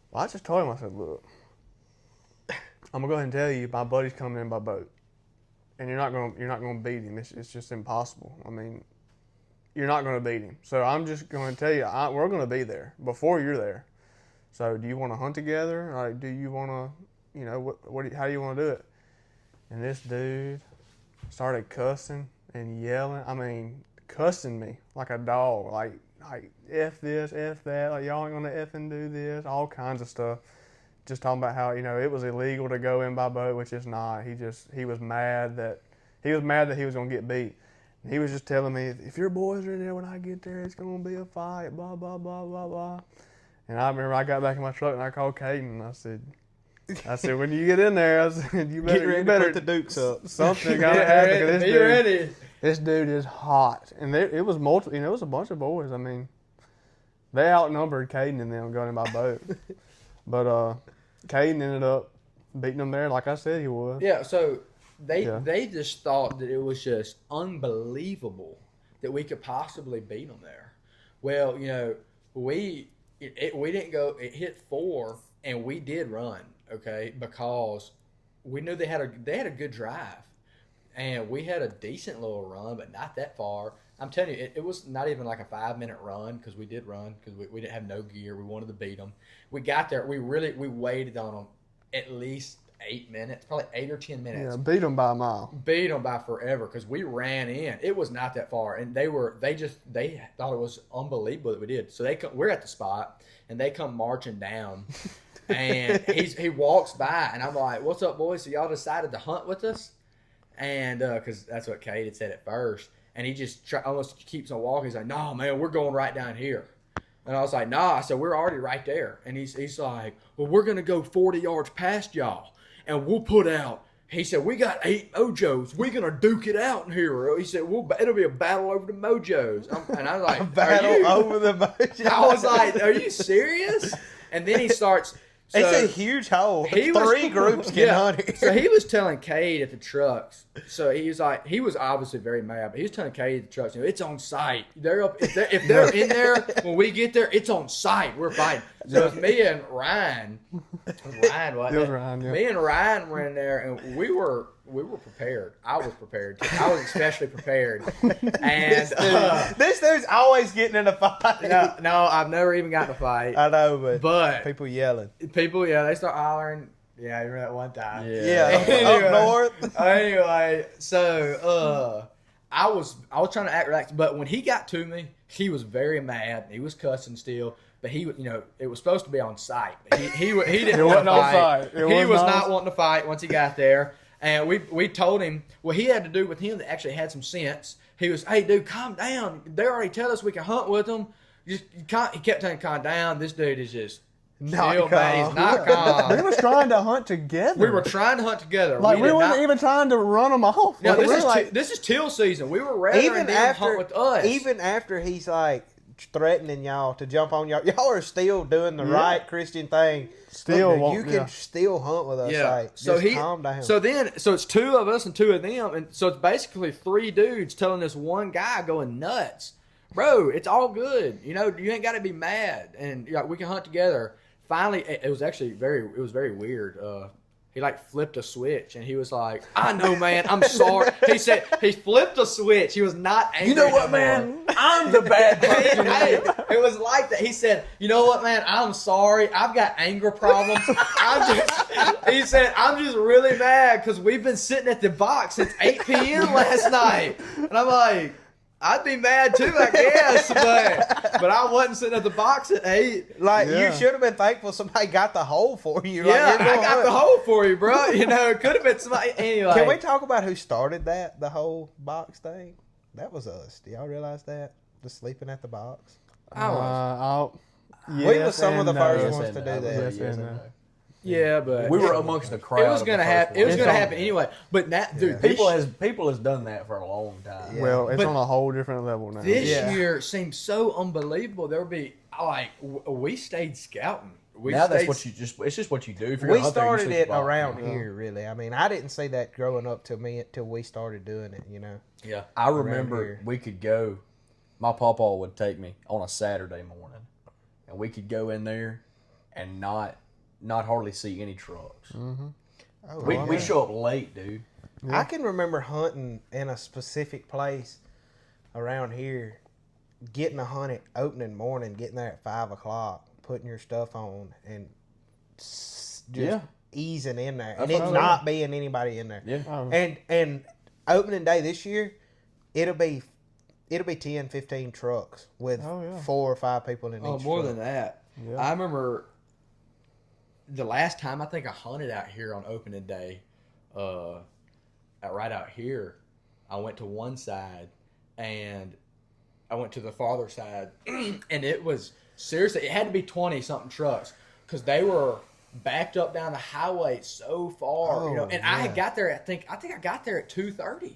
Well, I just told him, I said, "Look, I'm gonna go ahead and tell you, my buddy's coming in by boat, and you're not gonna beat him. It's just impossible. I mean, you're not gonna beat him. So I'm just gonna tell you, we're gonna be there before you're there. So do you want to hunt together? Like, do you want to, how do you want to do it?" And this dude started cussing and yelling. I mean, cussing me like a dog. Like F this, F that. Like, y'all ain't gonna effing do this. All kinds of stuff. Just talking about how it was illegal to go in by boat, which is not. He was mad that he was gonna get beat. And he was just telling me, "If your boys are in there when I get there, it's gonna be a fight." Blah blah blah blah blah. And I remember I got back in my truck and I called Caden. I said, when you get in there, I said, you better put the Dukes up. Something got to happen. Be ready. This dude is hot, and it was multiple. It was a bunch of boys. I mean, they outnumbered Caden and them going in by boat. But Caden ended up beating them there, like I said he would. Yeah. So they just thought that it was just unbelievable that we could possibly beat them there. Well, we didn't go. It hit 4, and we did run. Okay, because we knew they had a good drive. And we had a decent little run, but not that far. I'm telling you, it was not even like a 5-minute run because we did run because we didn't have no gear. We wanted to beat them. We got there. We waited on them at least 8 minutes, probably 8 or 10 minutes. Yeah, beat them by a mile. Beat them by forever because we ran in. It was not that far, and they thought it was unbelievable that we did. So we're at the spot, and they come marching down, and he walks by, and I'm like, "What's up, boys? So y'all decided to hunt with us?" And because that's what Cade had said at first. And he just almost keeps on walking. He's like, "No, man, we're going right down here." And I was like, "Nah." I said, "We're already right there." And he's like, "Well, we're going to go 40 yards past y'all. And we'll put out." He said, "We got 8 mojos. We're going to duke it out in here." He said, "It'll be a battle over the mojos." And I was like, over the mojos. I was like, "Are you serious?" And then he starts... It's a huge hole. 3 groups can hunt here. So he was telling Cade at the trucks. So he was obviously very mad, but he was telling Cade at the trucks, it's on site. If they're in there when we get there, it's on site. We're fighting. So it's me and Ryan. Ryan, what? It was Ryan, yeah. Me and Ryan were in there, and we were prepared. I was prepared. I was especially prepared. And this dude's always getting in a fight. No, I've never even gotten in a fight. I know, but people yelling. People, they start hollering. Yeah, I remember that one time. Yeah, up north. Anyway, so I was trying to act relaxed, but when he got to me, he was very mad. He was cussing still, but he, it was supposed to be on site. He didn't want to fight. He was not wanting to fight once he got there, and we told him. Well, he had to do with him that actually had some sense. He was, "Hey, dude, calm down. They already tell us we can hunt with them." He kept saying, "Calm down." This dude is just. Still, man, he's not calm. We was trying to hunt together. We were trying to hunt together. Like we weren't even trying to run them off. No, Like, this is teal season. We were ready to hunt with us. Even after he's like threatening y'all to jump on y'all are still doing the right Christian thing. Still, look, you can still hunt with us. Yeah. Like, so calm down. So it's 2 of us and 2 of them, and so it's basically 3 dudes telling this one guy going nuts, bro. It's all good. You ain't got to be mad, and we can hunt together. Finally, it was very weird. He flipped a switch, and he was like, "I know, man. I'm sorry." He said he flipped a switch. He was not angry. You know what, man? I'm the bad person. It was like that. He said, "You know what, man? I'm sorry. I've got anger problems. He said, "I'm just really mad because we've been sitting at the box since 8 p.m. last night." And I'm like, I'd be mad too, I guess, but I wasn't sitting at the box at 8. You should have been thankful somebody got the hole for you. Yeah, I got the hole for you, bro. It could have been somebody. Anyway, can we talk about who started the whole box thing? That was us. Do y'all realize that? The sleeping at the box. we were some of the first ones to do that. Yes, no. Yeah, but we were amongst the crowd. It was gonna happen. It was gonna happen anyway. But now, dude, people has done that for a long time. Yeah. Well, it's on a whole different level now. This year seemed so unbelievable. There would be we stayed scouting. That's what you just. It's just what you do. If you're we started it around here, really. I mean, I didn't see that growing up till we started doing it. Yeah, I remember we could go. My papa would take me on a Saturday morning, and we could go in there, and not hardly see any trucks. Mm-hmm. Oh, we show up late, dude. Yeah. I can remember hunting in a specific place around here, getting a hunt at opening morning, getting there at 5 o'clock, putting your stuff on, and just easing in there, and it not being anybody in there. Yeah. Oh. And opening day this year, it'll be 10, 15 trucks with 4 or 5 people in each. Oh, more truck. than that. Yeah. I remember the last time I think I hunted out here on opening day, right out here, I went to one side and I went to the farther side, and it was Seriously, it had to be 20-something trucks because they were backed up down the highway so far, Oh, and I had got there. I think I got there at 2:30.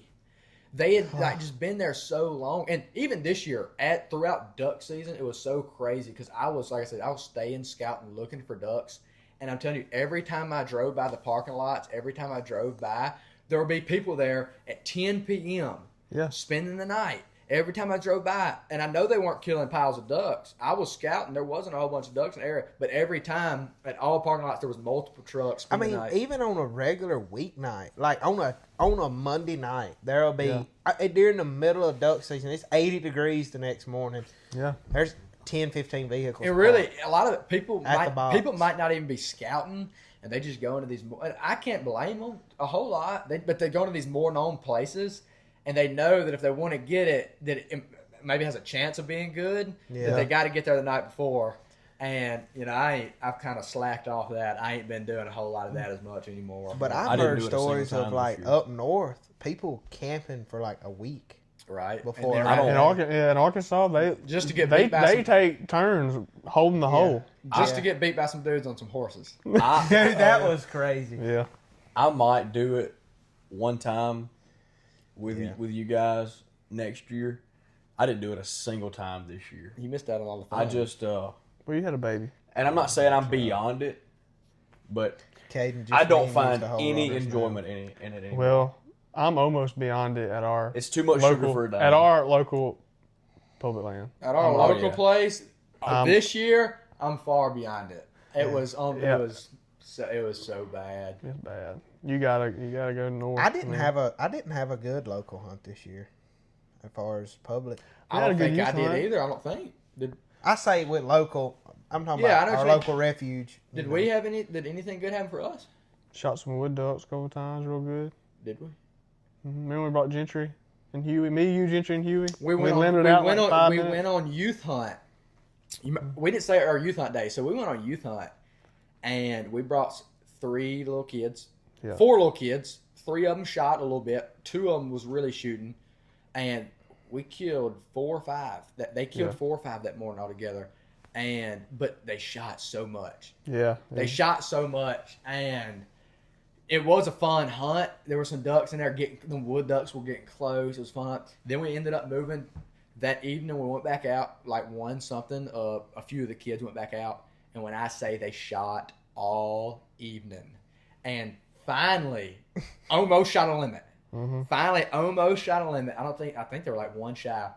They had like just been there so long, and even this year, throughout duck season, it was so crazy because I was, like I said, I was staying scouting, looking for ducks, and I'm telling you, every time I drove by the parking lots, every time I drove by, there would be people there at 10 p.m. Spending the night. Every time I drove by, and I know they weren't killing piles of ducks. I was scouting. There wasn't a whole bunch of ducks in the area, but every time at all parking lots, there was multiple trucks. I mean, even on a regular weeknight, like on a Monday night, there'll be during the middle of duck season. It's 80 degrees the next morning. Yeah, there's 10, 15 vehicles. And really, a lot of people people might not even be scouting, and they just go into these. I can't blame them a whole lot, but they go into these more known places. And they know that if they want to get it, that it maybe has a chance of being good. That they got to get there the night before. And I've kind of slacked off that. I ain't been doing a whole lot of that as much anymore. But I've heard stories of like up north, people camping for like a week. Right. Before in Arkansas, they just to get they beat by take turns holding the hole just to get beat by some dudes on some horses. Dude, that was crazy. Yeah, I might do it one time with you guys next year. I didn't do it a single time this year. You missed out on all the fun. I just well, you had a baby, and I'm not saying I'm beyond it, but I don't find any enjoyment in it anymore. Well, I'm almost beyond it at our. It's too much sugar for a day. At our local public land. At our local place this year, I'm far beyond it. It was so bad. It's bad. You gotta go north. I didn't have a good local hunt this year, as far as public. I don't think I did either. I don't think. I say with local. I'm talking about our local refuge. Did anything good happen for us? Shot some wood ducks a couple times, real good. Did we? Remember we brought Gentry and Huey. Me, you, Gentry, and Huey. We went on youth hunt. We didn't say our youth hunt day, so we went on youth hunt, and we brought 3 little kids. 4 little kids. 3 of them shot a little bit. 2 of them was really shooting, and we killed 4 or 5. They killed 4 or 5 that morning altogether, but they shot so much. They shot so much, and it was a fun hunt. There were some ducks in there. The wood ducks were getting close. It was fun. Then we ended up moving that evening. We went back out like 1-something. A few of the kids went back out, and when I say they shot all evening, and finally, almost shot a limit. Finally, almost shot a limit. I think they were like 1 shy.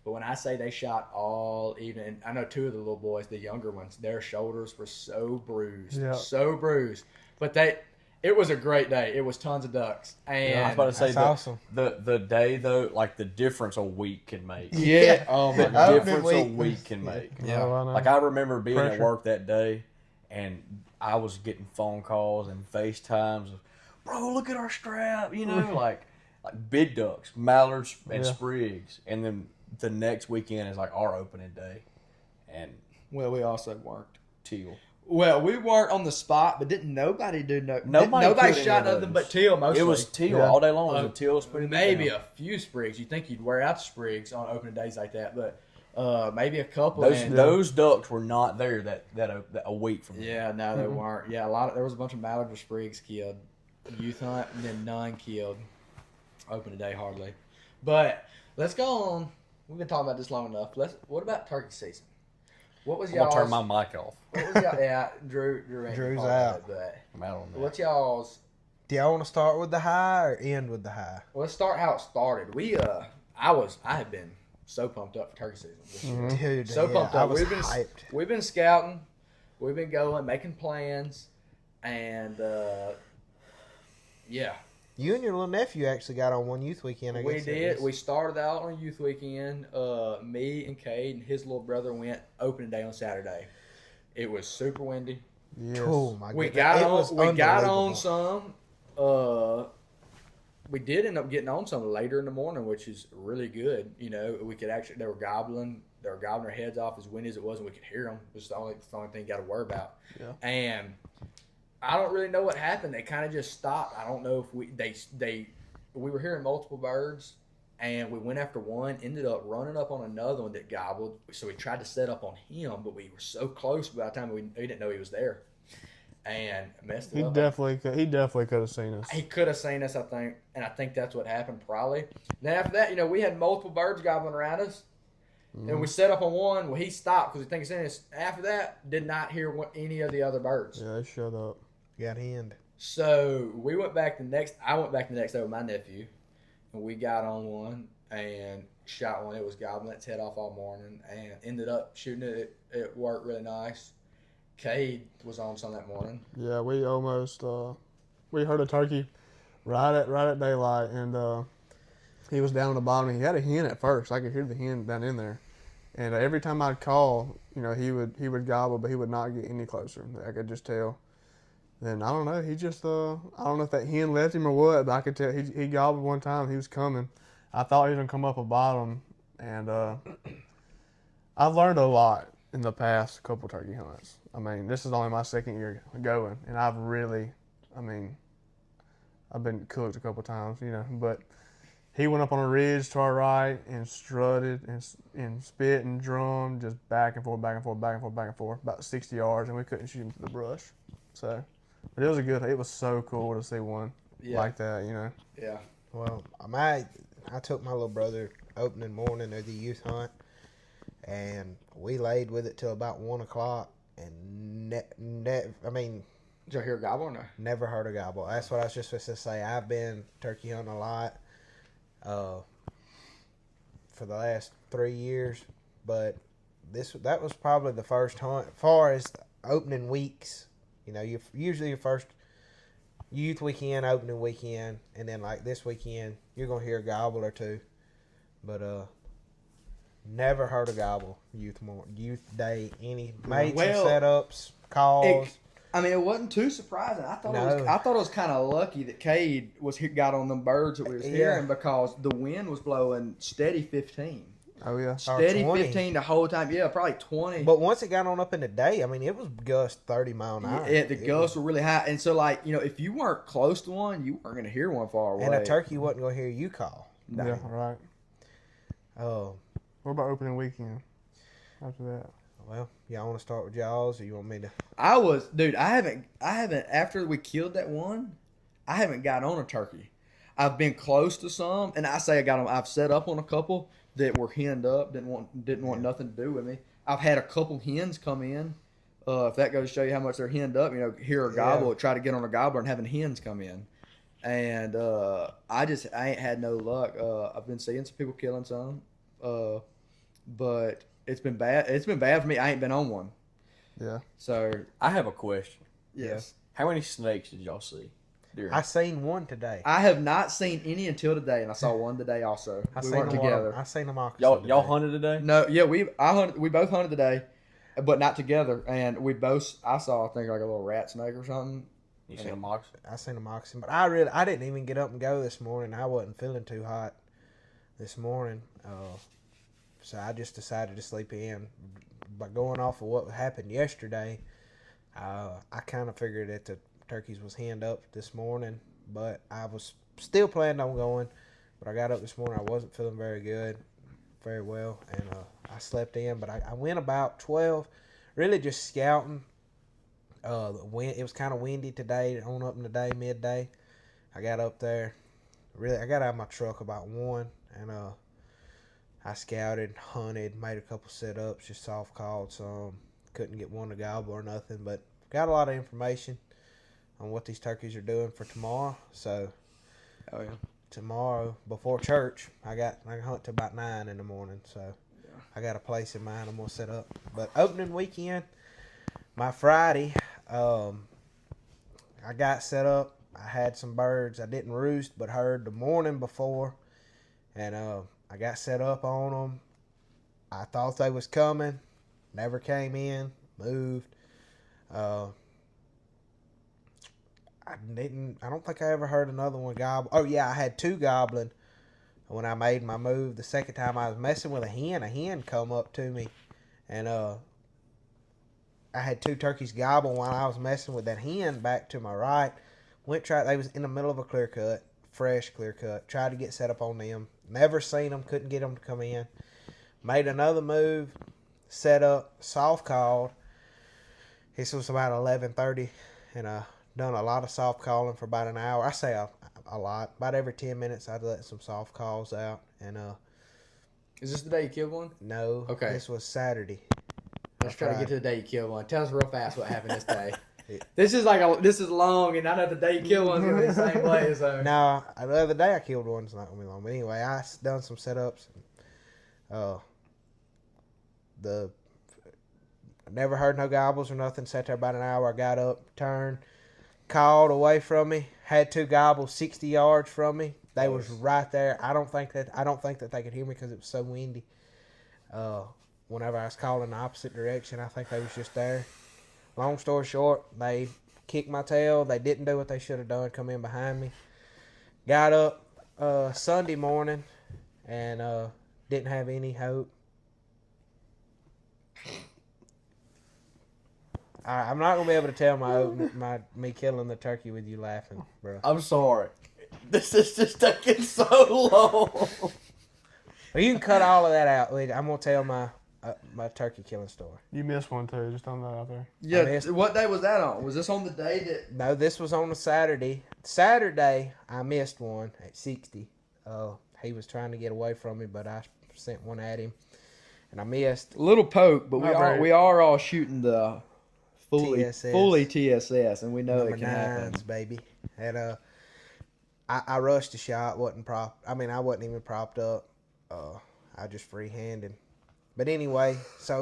But when I say they shot all evening, I know 2 of the little boys, the younger ones, their shoulders were so bruised. But it was a great day. It was tons of ducks. And I was about to say, awesome. The day, though, like the difference a week can make. Yeah. Oh, my God. The difference a week can make. Yeah. Like, I remember being at work that day, and I was getting phone calls and FaceTimes of, bro, look at our strap, like big ducks, mallards, and sprigs. And then the next weekend is like our opening day. And well, we also worked teal. Well, we weren't on the spot, but didn't nobody do nobody shot nothing but teal mostly. It was teal all day long. It was a teal sprig. Maybe a few sprigs. You'd think you'd wear out the sprigs on opening days like that, but maybe a couple. Those ducks were not there that a week from now. Yeah, no, they weren't. Yeah, there was a bunch of mallard or sprigs killed. Youth hunt, and then none killed. Opening day hardly. But let's go on. We've been talking about this long enough. What about turkey season? What was y'all's? I'm gonna turn my mic off. What was y'all? Yeah, Drew's out. I'm out on that. What's y'all's? Do y'all want to start with the high or end with the high? Well, let's start how it started. I had been so pumped up for turkey season this year. Dude, So pumped up. hyped. We've been scouting. We've been going, making plans, and yeah. You and your little nephew actually got on one youth weekend, I guess. We did. We started out on youth weekend. Me and Cade and his little brother went opening day on Saturday. It was super windy. Yes. Oh my We goodness. got on some. We did end up getting on some later in the morning, which is really good. We could actually. They were gobbling their heads off as windy as it was, and we could hear them. It's the only thing you got to worry about. Yeah. And I don't really know what happened. They kind of just stopped. I don't know if we were hearing multiple birds, And we went after one, ended up running up on another one that gobbled. So we tried to set up on him, but we were so close by the time we didn't know he was there. And messed it He up. definitely could have seen us. He could have seen us, I think, and I think that's what happened probably. Then after that, we had multiple birds gobbling around us, and we set up on one. Well, he stopped because he thinks it's in us. After that, did not hear any of the other birds. Yeah, they shut up. Got henned. So we went back the next. I went back the next day with my nephew, and we got on one and shot one. It was gobbling its head off all morning, and ended up shooting it. It worked really nice. Cade was on some that morning. Yeah, we almost we heard a turkey right at daylight, and he was down at the bottom. He had a hen at first. I could hear the hen down in there, and every time I'd call, he would gobble, but he would not get any closer. I could just tell. Then I don't know. He just I don't know if that hen left him or what, but I could tell he gobbled one time. He was coming. I thought he was gonna come up a bottom, and I've learned a lot in the past couple turkey hunts. I mean, this is only my second year going, and I've been cooked a couple times, but he went up on a ridge to our right and strutted and spit and drummed just back and forth, about 60 yards, and we couldn't shoot him to the brush. So, but it was so cool to see one like that, Yeah. Well, I took my little brother opening morning of the youth hunt, and we laid with it till about 1 o'clock, and Did you hear a gobble or no? never heard a gobble. That's what I was just supposed to say. I've been turkey hunting a lot for the last 3 years, but that was probably the first hunt. As far as opening weeks, usually your first youth weekend, opening weekend, and then like this weekend, you're going to hear a gobble or two. But never heard a gobble youth day. Any mates and setups, calls. It wasn't too surprising. I thought it was kind of lucky that Cade got on them birds that we was hearing because the wind was blowing steady 15. Oh yeah, steady 15 the whole time. Yeah, probably 20. But once it got on up in the day, it was gust 30 mile an hour. Yeah, the gusts were really high, and so if you weren't close to one, you weren't gonna hear one far away. And a turkey wasn't gonna hear you call. Yeah, right. Oh. What about opening weekend after that? Well, y'all want to start with y'all's, or you want me to? I haven't. After we killed that one, I haven't got on a turkey. I've been close to some, and I say I got them. I've set up on a couple that were henned up. Didn't want nothing to do with me. I've had a couple hens come in. If that goes to show you how much they're henned up, hear a gobble, try to get on a gobbler, and having hens come in. And I ain't had no luck. I've been seeing some people killing some, but it's been bad. It's been bad for me. I ain't been on one. Yeah. So I have a question. Yes. How many snakes did y'all see? I seen one today. I have not seen any until today, and I saw one today also. We weren't together. I seen them all. Y'all hunted today? No, yeah, we both hunted today, but not together. And I saw I think like a little rat snake or something. You seen a moccasin? I seen a moccasin, but I didn't even get up and go this morning. I wasn't feeling too hot this morning, so I just decided to sleep in. By going off of what happened yesterday, I kind of figured that the turkeys was henned up this morning, but I was still planning on going. But I got up this morning. I wasn't feeling very well, and I slept in. But I went about 12, really just scouting. The wind, it was kind of windy today, on up in the day, midday. I got up there. I got out of my truck about 1, and I scouted, hunted, made a couple setups, just soft called some. Couldn't get one to gobble or nothing, but got a lot of information on what these turkeys are doing for tomorrow. So, tomorrow before church, I hunt till about 9 in the morning. So, I got a place in mind I'm gonna set up. But opening weekend, my Friday, I got set up. I had some birds I didn't roost, but heard the morning before, and I got set up on them. I thought they was coming, never came in, moved. I don't think I ever heard another one gobble. Oh yeah, I had 2 gobbling when I made my move. The second time I was messing with a hen come up to me, and I had 2 turkeys gobble while I was messing with that hen back to my right. They was in the middle of a clear cut, fresh clear cut. Tried to get set up on them. Never seen them. Couldn't get them to come in. Made another move. Set up. Soft called. This was about 11:30, and done a lot of soft calling for about an hour. I say a lot. About every 10 minutes, I'd let some soft calls out. And Is this the day you killed one? no, Okay. this was Saturday. Let's try to get to the day you killed one. Tell us real fast what happened this day. Yeah. This is long, and I know the day you killed one's gonna be the same way. So Now, the other day I killed one. It's not gonna be long, but anyway, I done some setups. Never heard no gobbles or nothing. Sat there about an hour. I got up, turned, called away from me. Had 2 gobbles 60 yards from me. They was right there. I don't think that they could hear me because it was so windy. Whenever I was calling the opposite direction, I think they was just there. Long story short, they kicked my tail. They didn't do what they should have done. Come in behind me. Got up Sunday morning and didn't have any hope. I'm not gonna be able to tell me killing the turkey with you laughing, bro. I'm sorry. This is just taking so long. Well, you can cut all of that out. I'm gonna tell my turkey killing story. You missed one too. Just throwing that out there. yeah, what day was that on? Was this on the day that? No, this was on a Saturday. Saturday, I missed one at 60. He was trying to get away from me, but I sent one at him, and I missed. Little poke, but Not very- we are all shooting the fully TSS. TSS, and we know Number it can happen. 9s, baby. And I rushed the shot. I wasn't even propped up. I just freehanded. But anyway, so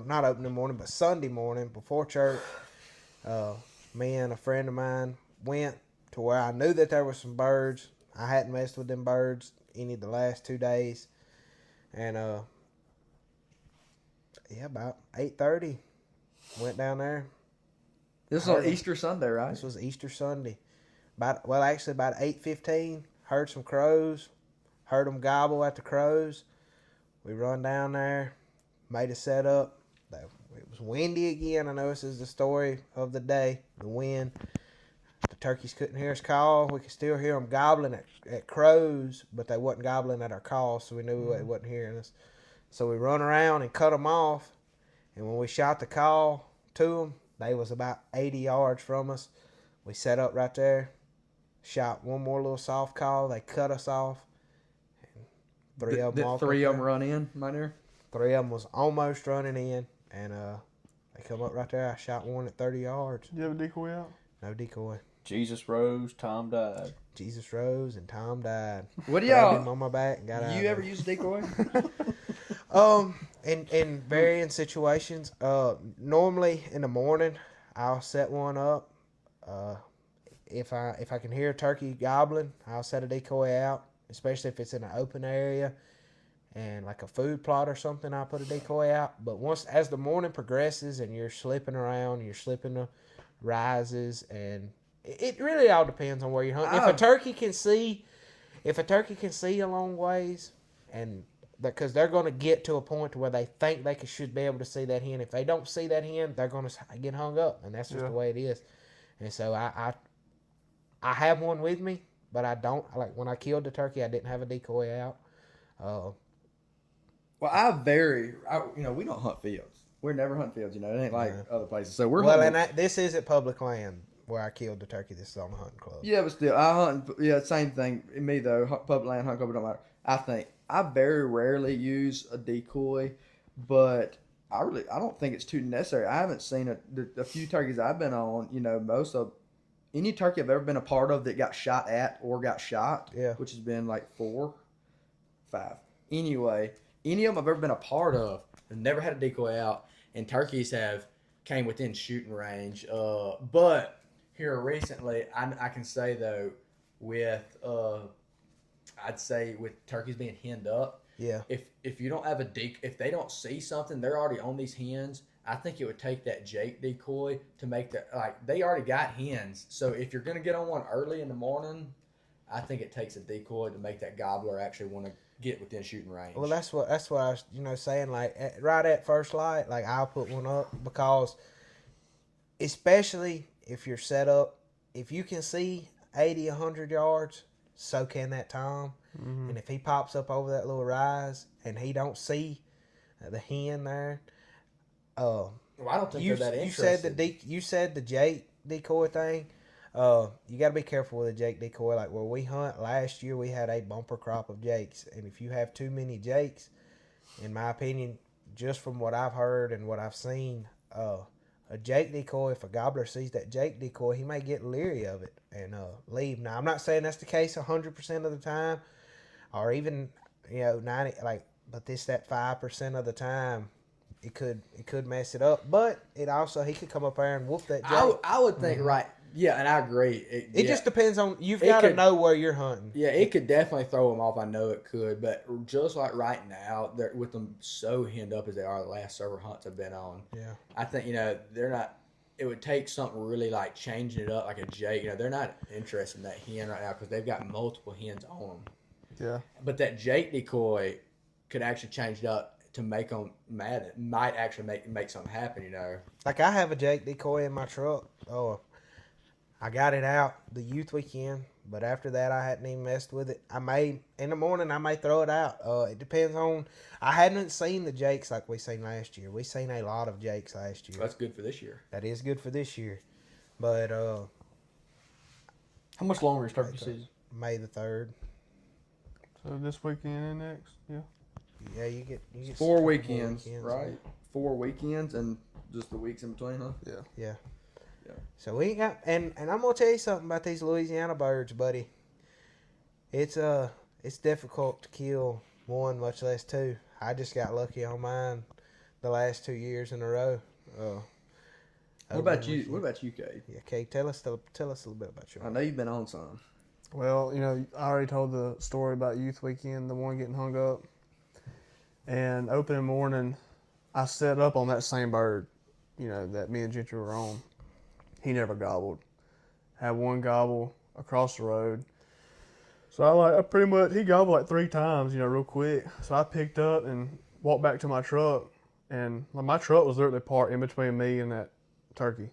not opening morning, but Sunday morning before church, me and a friend of mine went to where I knew that there were some birds. I hadn't messed with them birds any of the last 2 days. And about 8:30, went down there. This was on Easter Sunday, right? This was Easter Sunday. About 8:15, heard some crows. Heard them gobble at the crows. We run down there, made a setup. It was windy again. I know this is the story of the day, the wind. The turkeys couldn't hear us call. We could still hear them gobbling at crows, but they wasn't gobbling at our call, so we knew they wasn't hearing us. So we run around and cut them off. And when we shot the call to them, they was about 80 yards from us. We set up right there, shot one more little soft call. They cut us off. Three of them run in, my dear? 3 of them was almost running in, and they come up right there. I shot one at 30 yards. Did you have a decoy out? No decoy. Jesus rose, Tom died. Jesus rose and Tom died. What do Grabbed him y'all? on my back and got out. You ever use a decoy? In varying situations, normally in the morning I'll set one up. If I can hear a turkey gobbling, I'll set a decoy out. Especially if it's in an open area and like a food plot or something, I'll put a decoy out. But as the morning progresses and you're slipping around, you're slipping the rises, and it really all depends on where you're hunting. If a turkey can see a long ways, and because they're going to get to a point to where they think they should be able to see that hen. If they don't see that hen, they're going to get hung up, and that's just the way it is. And so I have one with me. But I don't, like when I killed the turkey, I didn't have a decoy out. Well, we don't hunt fields. We're never hunting fields, it ain't like other places. So we're hunting. And this isn't public land where I killed the turkey. This is on the hunting club. Yeah, but still, I hunt. Yeah, same thing. Me though, public land, hunt club, it don't matter. I think I very rarely use a decoy, but I don't think it's too necessary. I haven't seen a few turkeys I've been on. Most of any turkey I've ever been a part of that got shot at or got shot, which has been like 4, 5. Anyway, any of them I've ever been a part of, I've never had a decoy out, and turkeys have came within shooting range. But here recently, I can say though, with I'd say with turkeys being henned up, if you don't have if they don't see something, they're already on these hens. I think it would take that Jake decoy to make they already got hens. So if you're going to get on one early in the morning, I think it takes a decoy to make that gobbler actually want to get within shooting range. Well, that's what I was saying. Like right at first light, like I'll put one up because, especially if you're set up, if you can see 80, 100 yards, so can that Tom. And if he pops up over that little rise and he don't see the hen there, Well, I don't think you they're that said interested. you said the Jake decoy thing. You got to be careful with a Jake decoy. Like where we hunt last year, we had a bumper crop of Jakes, and if you have too many Jakes, in my opinion, just from what I've heard and what I've seen, a Jake decoy, if a gobbler sees that Jake decoy, he may get leery of it and leave. Now, I'm not saying that's the case 100% of the time, or even 90. But that 5% of the time, it could mess it up. But it also he could come up there and whoop that Jake. I would think right. Yeah, and I agree. It just depends on you've got to know where you're hunting. Yeah, it could definitely throw them off. I know it could, but just like right now, they're with them so henned up as they are. The last several hunts I've been on. Yeah, I think they're not. It would take something really like changing it up, like a Jake. They're not interested in that hen right now because they've got multiple hens on them. Yeah. But that Jake decoy could actually change it up to make them mad. It might actually make something happen. Like I have a Jake decoy in my truck. Oh. I got it out the youth weekend, but after that I hadn't even messed with it. In the morning I may throw it out. It depends on. I hadn't seen the Jakes like we seen last year. We seen a lot of Jakes last year. That's good for this year. That is good for this year, but how much longer is turkey season? May the 3rd. So this weekend and next, yeah. Yeah, you get 4 weekends, right? 4 weekends and just the weeks in between, huh? Yeah. Yeah. So we got and I'm gonna tell you something about these Louisiana birds, buddy. It's difficult to kill one, much less two. I just got lucky on mine the last 2 years in a row. What about you? What about you, Cade? Yeah, Cade, tell us a little bit about your. I know you've been on some. Well, I already told the story about youth weekend, the one getting hung up. And opening morning, I set up on that same bird, that me and Gentry were on. He never gobbled. Had one gobble across the road. So he gobbled like 3 times, real quick. So I picked up and walked back to my truck. And my truck was literally parked in between me and that turkey.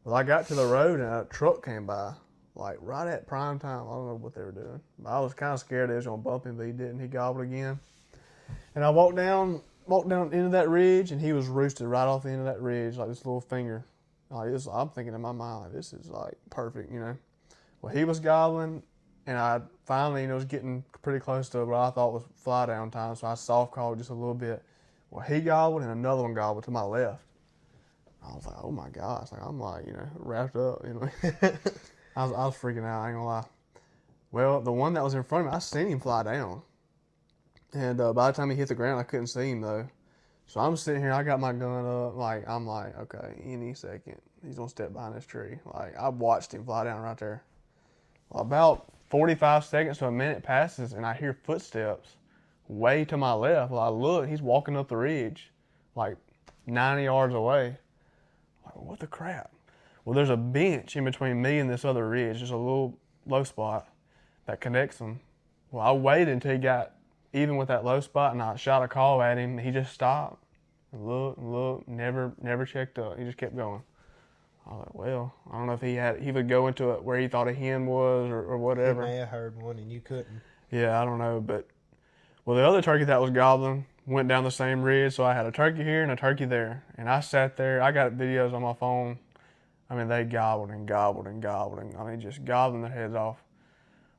Well, I got to the road and a truck came by, like right at prime time. I don't know what they were doing. I was kind of scared they was going to bump him, but he didn't. He gobbled again. And I walked down into that ridge, and he was roosted right off the end of that ridge, like this little finger. I'm thinking in my mind, this is like perfect, Well, he was gobbling, and I finally, was getting pretty close to what I thought was fly down time, so I soft called just a little bit. Well, he gobbled, and another one gobbled to my left. I was like, oh my gosh, I'm wrapped up, I was freaking out, I ain't gonna lie. Well, the one that was in front of me, I seen him fly down. And by the time he hit the ground, I couldn't see him, though. So I'm sitting here, I got my gun up, I'm like, okay, any second, he's going to step behind this tree. I watched him fly down right there. Well, about 45 seconds to a minute passes, and I hear footsteps way to my left. Well, I look, he's walking up the ridge, 90 yards away. What the crap? Well, there's a bench in between me and this other ridge, just a little low spot that connects them. Well, I waited until he got even with that low spot, and I shot a call at him. He just stopped and looked, never checked up. He just kept going. I was like, well, I don't know if he would go into it where he thought a hen was or whatever. He may have heard one and you couldn't. Yeah, I don't know, but the other turkey that was gobbling went down the same ridge, so I had a turkey here and a turkey there, and I sat there. I got videos on my phone. They gobbled and gobbled and gobbled, and just gobbling their heads off.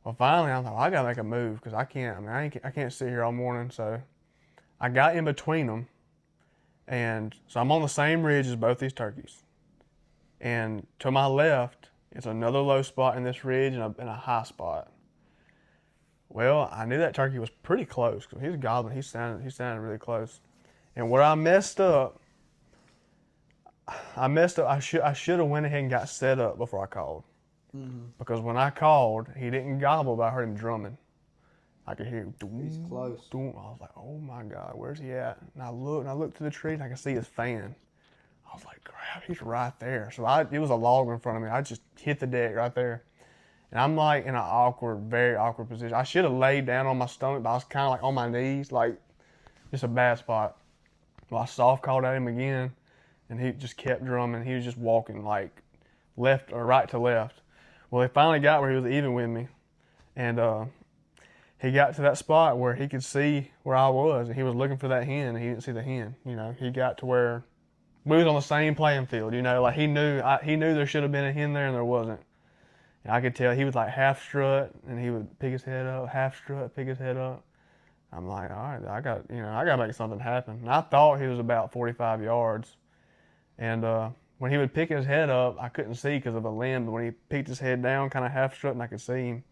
Well, finally, I thought, I got to make a move because I can't sit here all morning. So I got in between them. And so I'm on the same ridge as both these turkeys. And to my left, it's another low spot in this ridge and a high spot. Well, I knew that turkey was pretty close because he was gobbling. He sounded really close. And where I messed up, I should have went ahead and got set up before I called. Mm-hmm. Because when I called, he didn't gobble, but I heard him drumming. I could hear him. He's close. I was like, oh my God, where's he at? And I looked to the tree, and I could see his fan. I was like, crap, he's right there. So it was a log in front of me. I just hit the deck right there. And I'm in an very awkward position. I should have laid down on my stomach, but I was kind of on my knees, just a bad spot. Well, I soft called at him again, and he just kept drumming. He was just walking left or right to left. Well, he finally got where he was even with me, and he got to that spot where he could see where I was, and he was looking for that hen, and he didn't see the hen. He got to where we was on the same playing field. Like he knew there should have been a hen there, and there wasn't. And I could tell he was like half strut, and he would pick his head up, half strut, pick his head up. I'm like, all right, I got to make something happen. And I thought he was about 45 yards, and when he would pick his head up, I couldn't see because of a limb. But when he picked his head down, kind of half strutting, I could see him.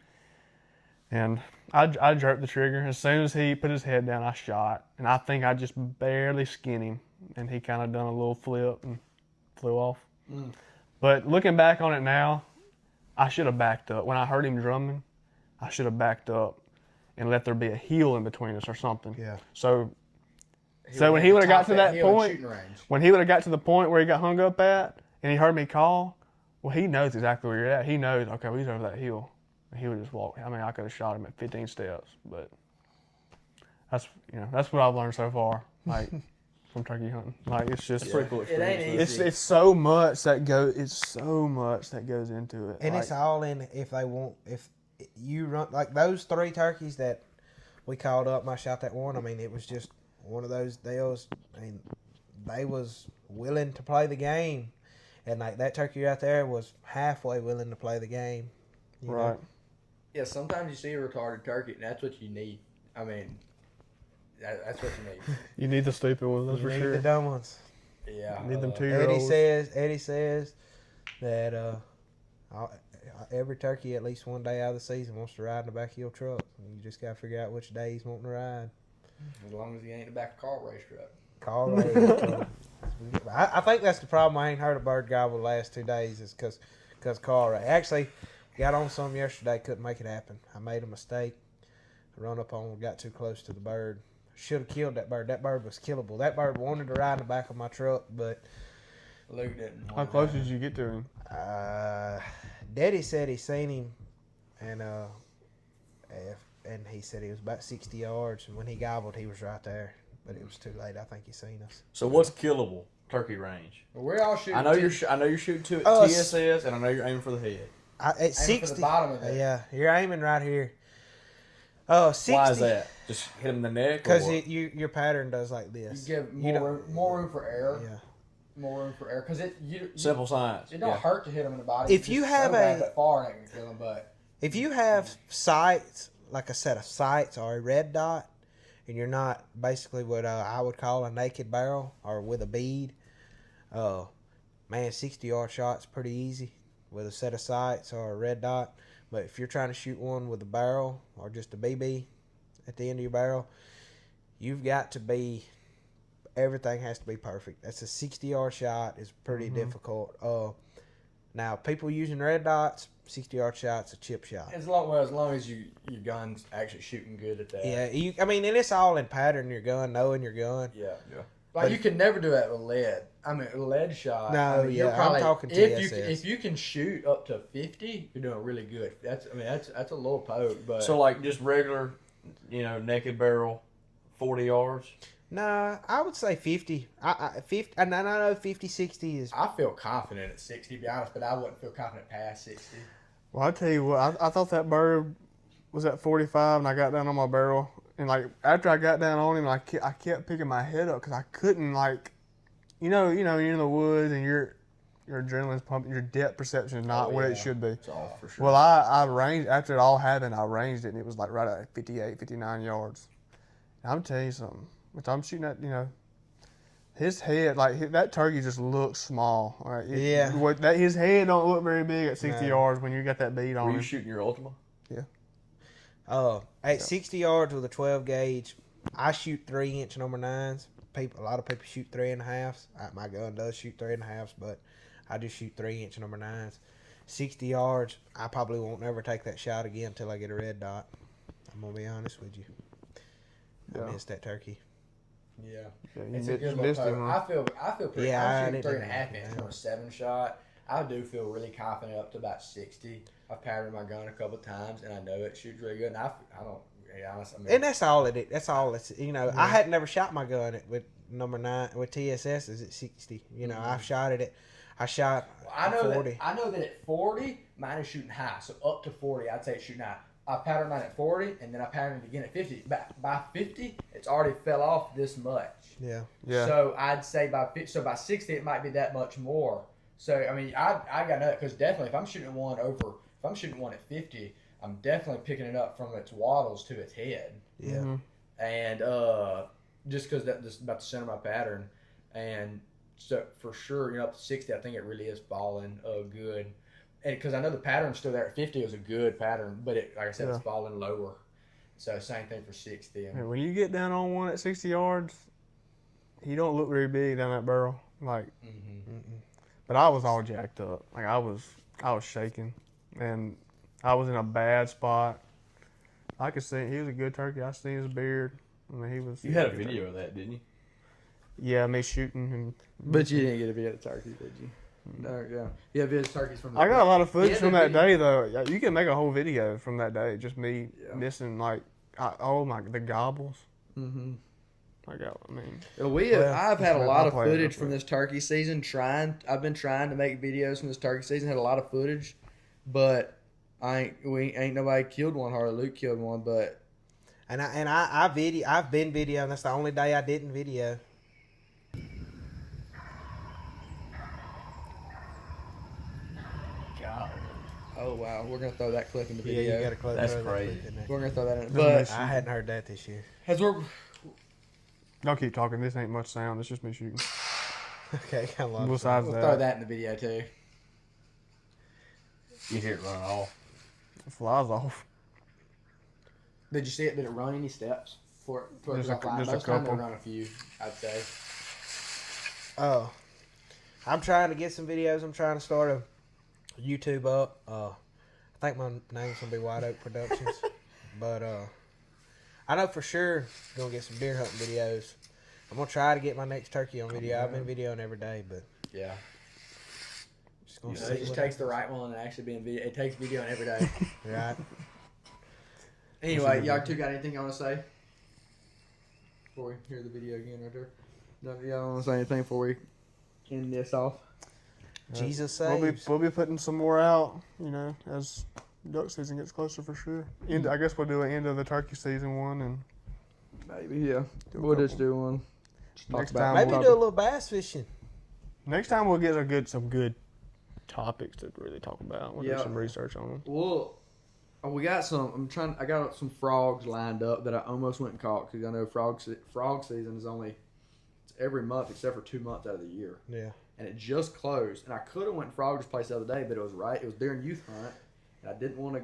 And I jerked the trigger. As soon as he put his head down, I shot. And I think I just barely skinned him. And he kind of done a little flip and flew off. But looking back on it now, I should have backed up. When I heard him drumming, I should have backed up and let there be a hill in between us or something. Yeah. So when he would have got to that point, when he would have got to the point where he got hung up at, and he heard me call, well, he knows exactly where you're at. He knows, okay, well, he's over that hill. And he would just walk. I mean, I could have shot him at 15 steps, but that's what I've learned so far, like from turkey hunting. Like it's just pretty cool experience. It ain't easy. it's so much that goes into it. And like, it's all in if you run like those 3 turkeys that we called up. I shot that one. I mean, it was just one of those deals. I mean, they was willing to play the game, and like that turkey right there was halfway willing to play the game. You know? right. Yeah, sometimes you see a retarded turkey, and that's what you need. I mean, that's what you need. You need the stupid ones, that's You for need sure. the dumb ones. Yeah. You need them Eddie 2-year-olds. says that every turkey at least one day out of the season wants to ride in the back of your truck. You just got to figure out which day he's wanting to ride. As long as he ain't in the back of a car race truck. Car race. I think that's the problem. I ain't heard a bird gobble the last 2 days is because car race. Actually, got on some yesterday, couldn't make it happen. I made a mistake. I run up on, got too close to the bird. Should have killed that bird. That bird was killable. That bird wanted to ride in the back of my truck, but Luke didn't. How close did you get to him? Daddy said he seen him, and he said he was about 60 yards. And when he gobbled, he was right there, but it was too late. I think he seen us. So what's killable turkey range? Well, we're all shooting. I know you're shooting to TSS, and I know you're aiming for the head. At 60, for the bottom of it. Yeah, you're aiming right here. 60. Why is that? Just hit him in the neck? Because your pattern does like this. You give more room for error. Yeah. More room for error because Simple science. It don't hurt to hit him in the body. If you have that far, and it can kill him. But if you have sights, like a set of sights or a red dot, and you're not basically what I would call a naked barrel or with a bead, 60-yard shot's pretty easy with a set of sights or a red dot. But if you're trying to shoot one with a barrel or just a BB at the end of your barrel, you've got to be. Everything has to be perfect. That's a 60-yard shot is pretty difficult. Now, people using red dots, 60-yard shot's a chip shot. as long as your gun's actually shooting good at that. Yeah, and it's all in pattern your gun, knowing your gun. Yeah. Like you can never do that with lead. I mean, a lead shot. No, I mean, yeah, probably, I'm talking if TSS. you can shoot up to 50, you're doing really good. That's a little poke, but So like just regular, naked barrel, 40 yards. Nah, I would say 50. 50, and I know 50, 60 is. I feel confident at 60, to be honest, but I wouldn't feel confident past 60. Well, I tell you what, I thought that bird was at 45, and I got down on my barrel, and like after I got down on him, I kept picking my head up because I couldn't you're in the woods and your adrenaline's pumping, your depth perception is not what it should be. It's off for sure. Well, I ranged after it all happened. I ranged it, and it was like right at 58, 59 yards. And I'm telling you something. If I'm shooting at, his head, that turkey just looks small. Right? His head don't look very big at 60 yards when you got that bead on Were him. you shooting your Ultima? Yeah. At 60 yards with a 12 gauge, I shoot 3-inch number 9s. A lot of people shoot 3.5s. My gun does shoot 3.5s, but I just shoot 3-inch number 9s. 60 yards, I probably won't never take that shot again until I get a red dot. I'm gonna be honest with you. I missed that turkey. Yeah, you it's a good missed little him, poke. I feel pretty. Yeah, I I'm shooting didn't- 3.5 inch from a 7 shot. I do feel really confident up to about 60. I've patterned my gun a couple times, and I know it shoots really good. And I don't. Yeah, honestly, And that's all it is. That's all it's. I had never shot my gun with number 9 with TSS's at 60. I've shot it at. I shot I know 40. that. I know that at 40, mine is shooting high. So up to 40, I'd say it's shooting high. I patterned mine at 40, and then I patterned it again at 50. By 50, it's already fell off this much. Yeah. Yeah. So I'd say by 60, it might be that much more. So I mean, I got that because definitely if I'm shooting one at 50, I'm definitely picking it up from its wattles to its head. Yeah. Mhm. And just because that's about the center of my pattern, and so for sure, up to 60, I think it really is falling good. And because I know the pattern's still there at 50, it was a good pattern, but like I said, it's falling lower. So same thing for 60. And when you get down on one at 60 yards, he don't look very big down that barrel. Like, but I was all jacked up. Like I was shaking, and I was in a bad spot. I could see he was a good turkey. I seen his beard. I mean, he was. You had a video of that, didn't you? Yeah, me shooting and. But you didn't get a video of the turkey, did you? No, yeah. Yeah, video of turkeys from. I got a lot of footage Yeah, from the that video- day though. Yeah, you can make a whole video from that day. Just me Yeah. missing the gobbles. Mm-hmm. Like I mean. I've had a I'll lot of play it footage real from quick. this turkey season. I've been trying to make videos from this turkey season. Had a lot of footage, but ain't nobody killed one. Hardly Luke killed one, but I've been videoing. That's the only day I didn't video. God, oh wow, we're gonna throw that clip in the Yeah, video. you got to close. That's throw that crazy. clip in there. We're gonna throw that in. But- But I hadn't heard that this year. as we're Y'all keep talking. This ain't much sound. It's just me shooting. Okay, got a lot of Besides we'll that, throw that in the video too. you hear it run off. it flies off. Did you see it? Did it run any steps for it Just a- offline? just a Most time they couple. run a few, I'd say. Oh, I'm trying to get some videos. I'm trying to start a YouTube up. I think my name's gonna be White Oak Productions, but I know for sure gonna get some deer hunting videos. I'm gonna try to get my next turkey on video. I've been videoing every day, but Yeah. just gonna It see just what takes the right one and actually being video. It takes videoing every day. right. Anyway, y'all two got anything you want to say before we hear the video again right there? No, y'all want to say anything before we end this off? Jesus We'll saves. be putting some more out. As duck season gets closer for sure. I guess we'll do an end of the turkey season one and Maybe, yeah. Do a We'll just couple. do one. Just talk Next about time it. Maybe we'll do a little bass fishing. next time we'll get some good topics to really talk about. We'll Yeah. do some research on them. Well, we got some. I got some frogs lined up that I almost went and caught because I know frog season is only it's every month except for 2 months out of the year, Yeah. and it just closed. And I could have went to Frog's place the other day, but it was right. It was during youth hunt, and I didn't want to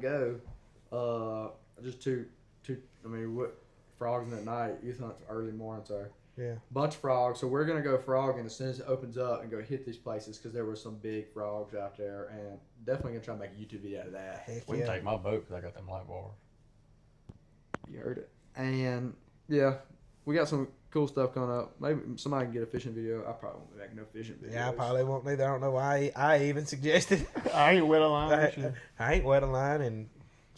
go. Just too. I mean, what frogs at night? Youth hunt's early morning, so. Yeah. Bunch of frogs, so we're gonna go frogging as soon as it opens up and go hit these places because there were some big frogs out there, and definitely gonna try to make a YouTube video out of that. Heck We can yeah. take my boat because I got them light bars. You heard it, and yeah, we got some cool stuff coming up. Maybe somebody can get a fishing video. I probably won't make no fishing videos. Yeah, I probably won't either. I don't know why I even suggested. I ain't wet a line. I ain't wet a line in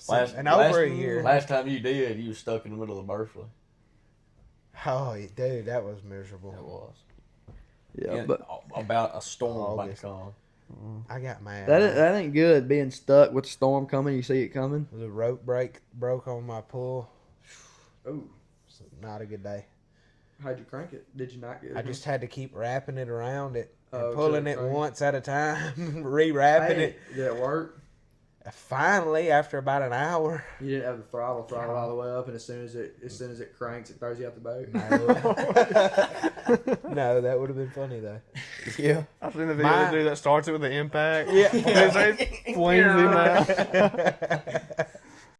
Last- over last- a year. Last time you did, you was stuck in the middle of Berkeley. Oh, dude, that was miserable. That was. Yeah, And but about a storm about to August. come. I got mad. that ain't good. Being stuck with the storm coming, you see it coming. The rope broke on my pull. Oh, It's not a good day. how'd you crank it? Did you not get it? I just had to keep wrapping it around it and Oh, pulling to it crank. once at a time, rewrapping it. Did it work? Finally, after about an hour, You didn't have the throttle all the way up, and as soon as it cranks, it throws you out the boat. no, that would have been funny though. Yeah. I've seen the video My- of the dude that starts it with the impact. Yeah. It flings him out.